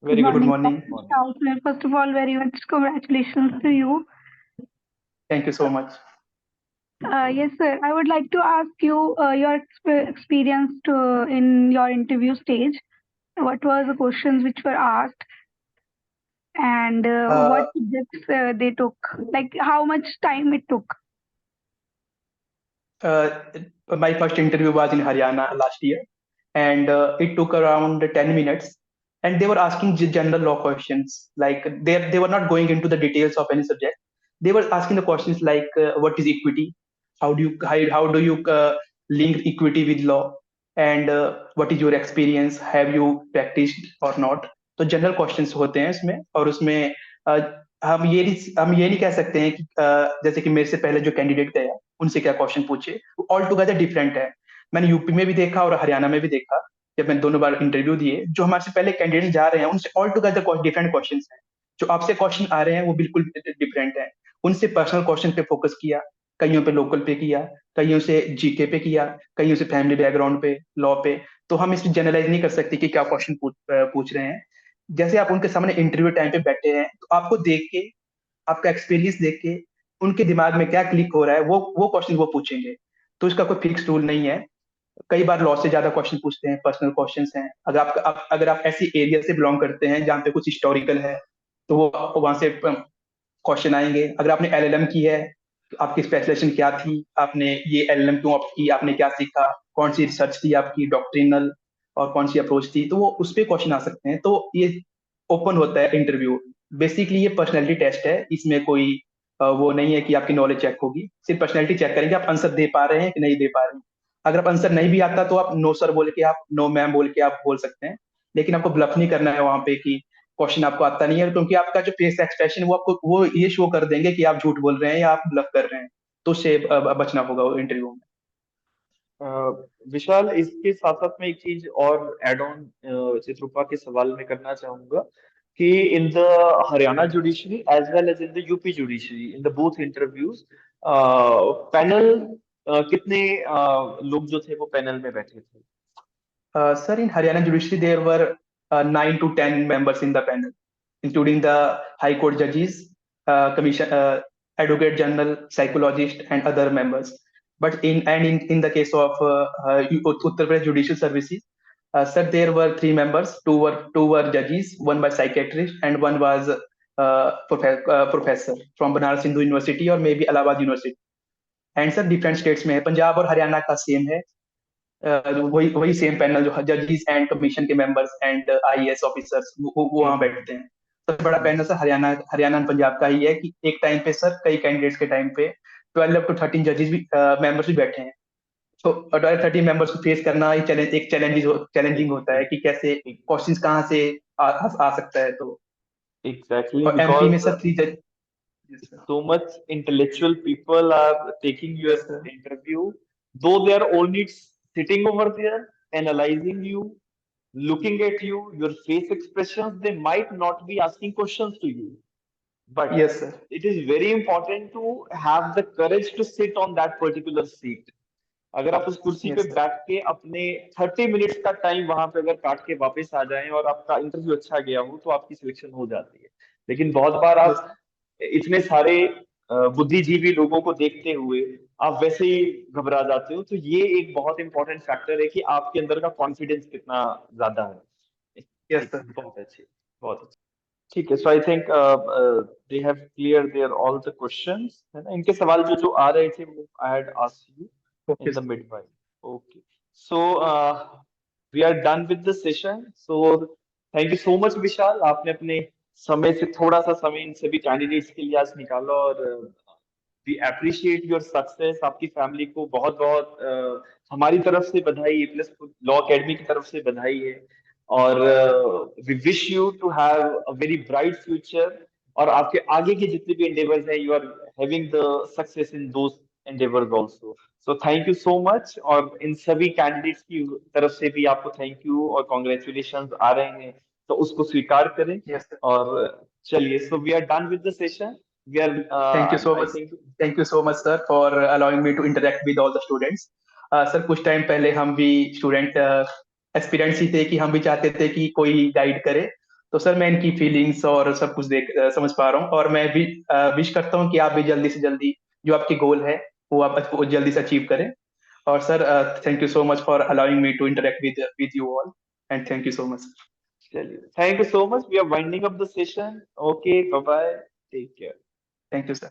Very good good morning, morning. morning। sir. First of all, very much congratulations to you. Thank you so much. Yes, sir. I would like to ask you your experience in your interview stage. What were the questions which were asked, and what subjects they took? Like how much time it took? My first interview was in Haryana last year, and it took around 10 minutes. And they were asking general law questions. Like they were not going into the details of any subject. They were asking the questions like, what is equity? How do you link equity with law? And what is your experience? Have you practiced or not? तो general questions होते हैं इसमें। और उसमें हम ये नहीं कह सकते हैं कि जैसे कि मेरे से पहले जो कैंडिडेट गया उनसे क्या क्वेश्चन पूछे, ऑल टुगेदर डिफरेंट है। मैंने यूपी में भी देखा और हरियाणा में भी देखा, जब मैंने दोनों बार इंटरव्यू दिए। जो हमारे से पहले कैंडिडेट जा रहे हैं उनसे ऑल टुगेदर डिफरेंट क्वेश्चन हैं। जो आपसे क्वेश्चन आ रहे हैं वो बिल्कुल डिफरेंट है। उनसे पर्सनल क्वेश्चन पे फोकस किया, कईयों पे लोकल पे किया, कईयों से जीके पे किया, कईयों से फैमिली बैकग्राउंड पे, लॉ पे। तो हम इसमें जनरलाइज नहीं कर सकते कि क्या क्वेश्चन पूछ रहे हैं। जैसे आप उनके सामने इंटरव्यू टाइम पे बैठे हैं तो आपको देख के, आपका एक्सपीरियंस देख के उनके दिमाग में क्या क्लिक हो रहा है वो क्वेश्चन वो पूछेंगे। तो इसका कोई फिक्स रूल नहीं है। कई बार लॉ से ज्यादा क्वेश्चन पूछते हैं, पर्सनल क्वेश्चंस हैं। अगर आप ऐसी एरिया से बिलोंग करते हैं जहाँ पे कुछ हिस्टोरिकल है, तो वो आपको वहां से क्वेश्चन आएंगे। अगर आपने एलएलएम की है तो आपकी स्पेशलाइजेशन क्या थी, आपने ये एलएलएम क्यों ऑप्ट की, आपने क्या सीखा, कौन सी रिसर्च थी आपकी डॉक्ट्रिनल, और कौन सी अप्रोच थी, तो वो उस पर क्वेश्चन आ सकते हैं। तो ये ओपन होता है इंटरव्यू। बेसिकली ये पर्सनैलिटी टेस्ट है, इसमें कोई वो नहीं है कि आपकी नॉलेज चेक होगी। सिर्फ पर्सनैलिटी चेक करेंगे आप आंसर दे पा रहे हैं कि नहीं दे पा रहे हैं। अगर आप आंसर नहीं भी आता तो आप नो सर बोल के, आप नो मैम बोल के आप बोल सकते हैं। लेकिन आपको ब्लफ नहीं करना है वहां पे कि क्वेश्चन आपको आता नहीं है, क्योंकि आपका जो फेस एक्सप्रेशन वो आपको वो ये शो कर देंगे कि आप झूठ बोल रहे हैं या आप ब्लफ कर रहे हैं। तो उससे बचना होगा इंटरव्यू में। विशाल, इसके साथ साथ मैं एक चीज और एड ऑन चित्रुपा के सवाल में करना चाहूंगा कि in the Haryana judiciary as well as in the UP judiciary, in the both interviews, panel कितने लोग जो थे वो पैनल में बैठे थे? Sir, in Haryana judiciary, there were 9 to 10 members in the panel, including the High Court judges, commission, Advocate General, psychologist, and other members. But in the case of Uttar Pradesh Judicial Services, sir, there were 3 members. Two were judges, one by psychiatrist, and one was professor from Banaras Hindu University or maybe Allahabad University. And sir, different states में है, पंजाब और हरियाणा का same है। वही वही same panel जो जजेस and commission के मेंबर्स एंड आईएएस ऑफिसर्स वो वहां हम्म। बैठते हैं। सबसे बड़ा panel sir Haryana and Punjab का ही है कि एक टाइम पे सर कई कैंडिडेट्स के टाइम पे 12 to 13 जजेस भी मेंबर्स भी बैठे हैं। तो 12-13 मेंबर्स को फेस करना ही चैलेंजिंग होता है कि कैसे क्वेश्चंस कहाँ से आ सकता है। तो Exactly, और एमपी में because सर 3 जज। Yes sir. so much intellectual people are taking your yes sir. interview, though they are only sitting over there, analyzing you, looking at you, your face expressions, they might not be asking questions to you. But yes sir. it is very important to have the courage to sit on that particular seat. अगर आप उस कुर्सी पे yes sir. बैठ के अपने 30 minutes का time वहां पे अगर काट के वापस आ जाएं और आपका इंटरव्यू अच्छा गया हो तो आपकी सिलेक्शन हो जाती है। लेकिन बहुत बार यस। आप इतने सारे बुद्धिजीवी लोगों को देखते हुए आप वैसे ही घबरा जाते हो, तो ये एक बहुत इंपॉर्टेंट फैक्टर है कि आपके अंदर का कॉन्फिडेंस कितना ज्यादा है। यस एक सर। बहुत अच्छी, बहुत अच्छी। ठीक है, so I think they have clear their all the questions, है ना? इनके सवाल जो जो आ रहे थे वो I had asked you okay in the sir. midwife. Okay. So we are done with the session. So thank you so much, विशाल। आपने अपने समय से थोड़ा सा समय इन सभी कैंडिडेट्स के लिए आज निकाला और वी अप्रिशिएट योर सक्सेस। आपकी फैमिली को बहुत बहुत हमारी तरफ से बधाई, ए प्लस लॉ एकेडमी की तरफ से बधाई है। और we wish you to have a very bright future, और आपके आगे के जितने भी एंडेवर्स हैं, you are having the success in those endeavours also. So thank you so much, और इन सभी कैंडिडेट्स की तरफ से भी आपको थैंक यू और कॉन्ग्रेचुलेशन आ रहे हैं, तो उसको स्वीकार करें। Yes sir. और चलिए, so we are done with the session. We are thank you so I much. Think thank you so much sir for allowing me to interact with all the students. Sir कुछ time पहले हम भी student experience ही थे कि हम भी चाहते थे कि कोई गाइड करे। तो सर मैं इनकी फीलिंग्स और सब कुछ समझ पा रहा हूँ, और मैं भी विश करता हूँ कि आप भी जल्दी से जल्दी जो आपकी गोल है वो आप वो जल्दी से अचीव करें। और sir thank you so much for allowing me to interact with you all, and thank you so much. चलिए, thank you so much. We are winding up the session. Okay, bye bye, take care. Thank you sir.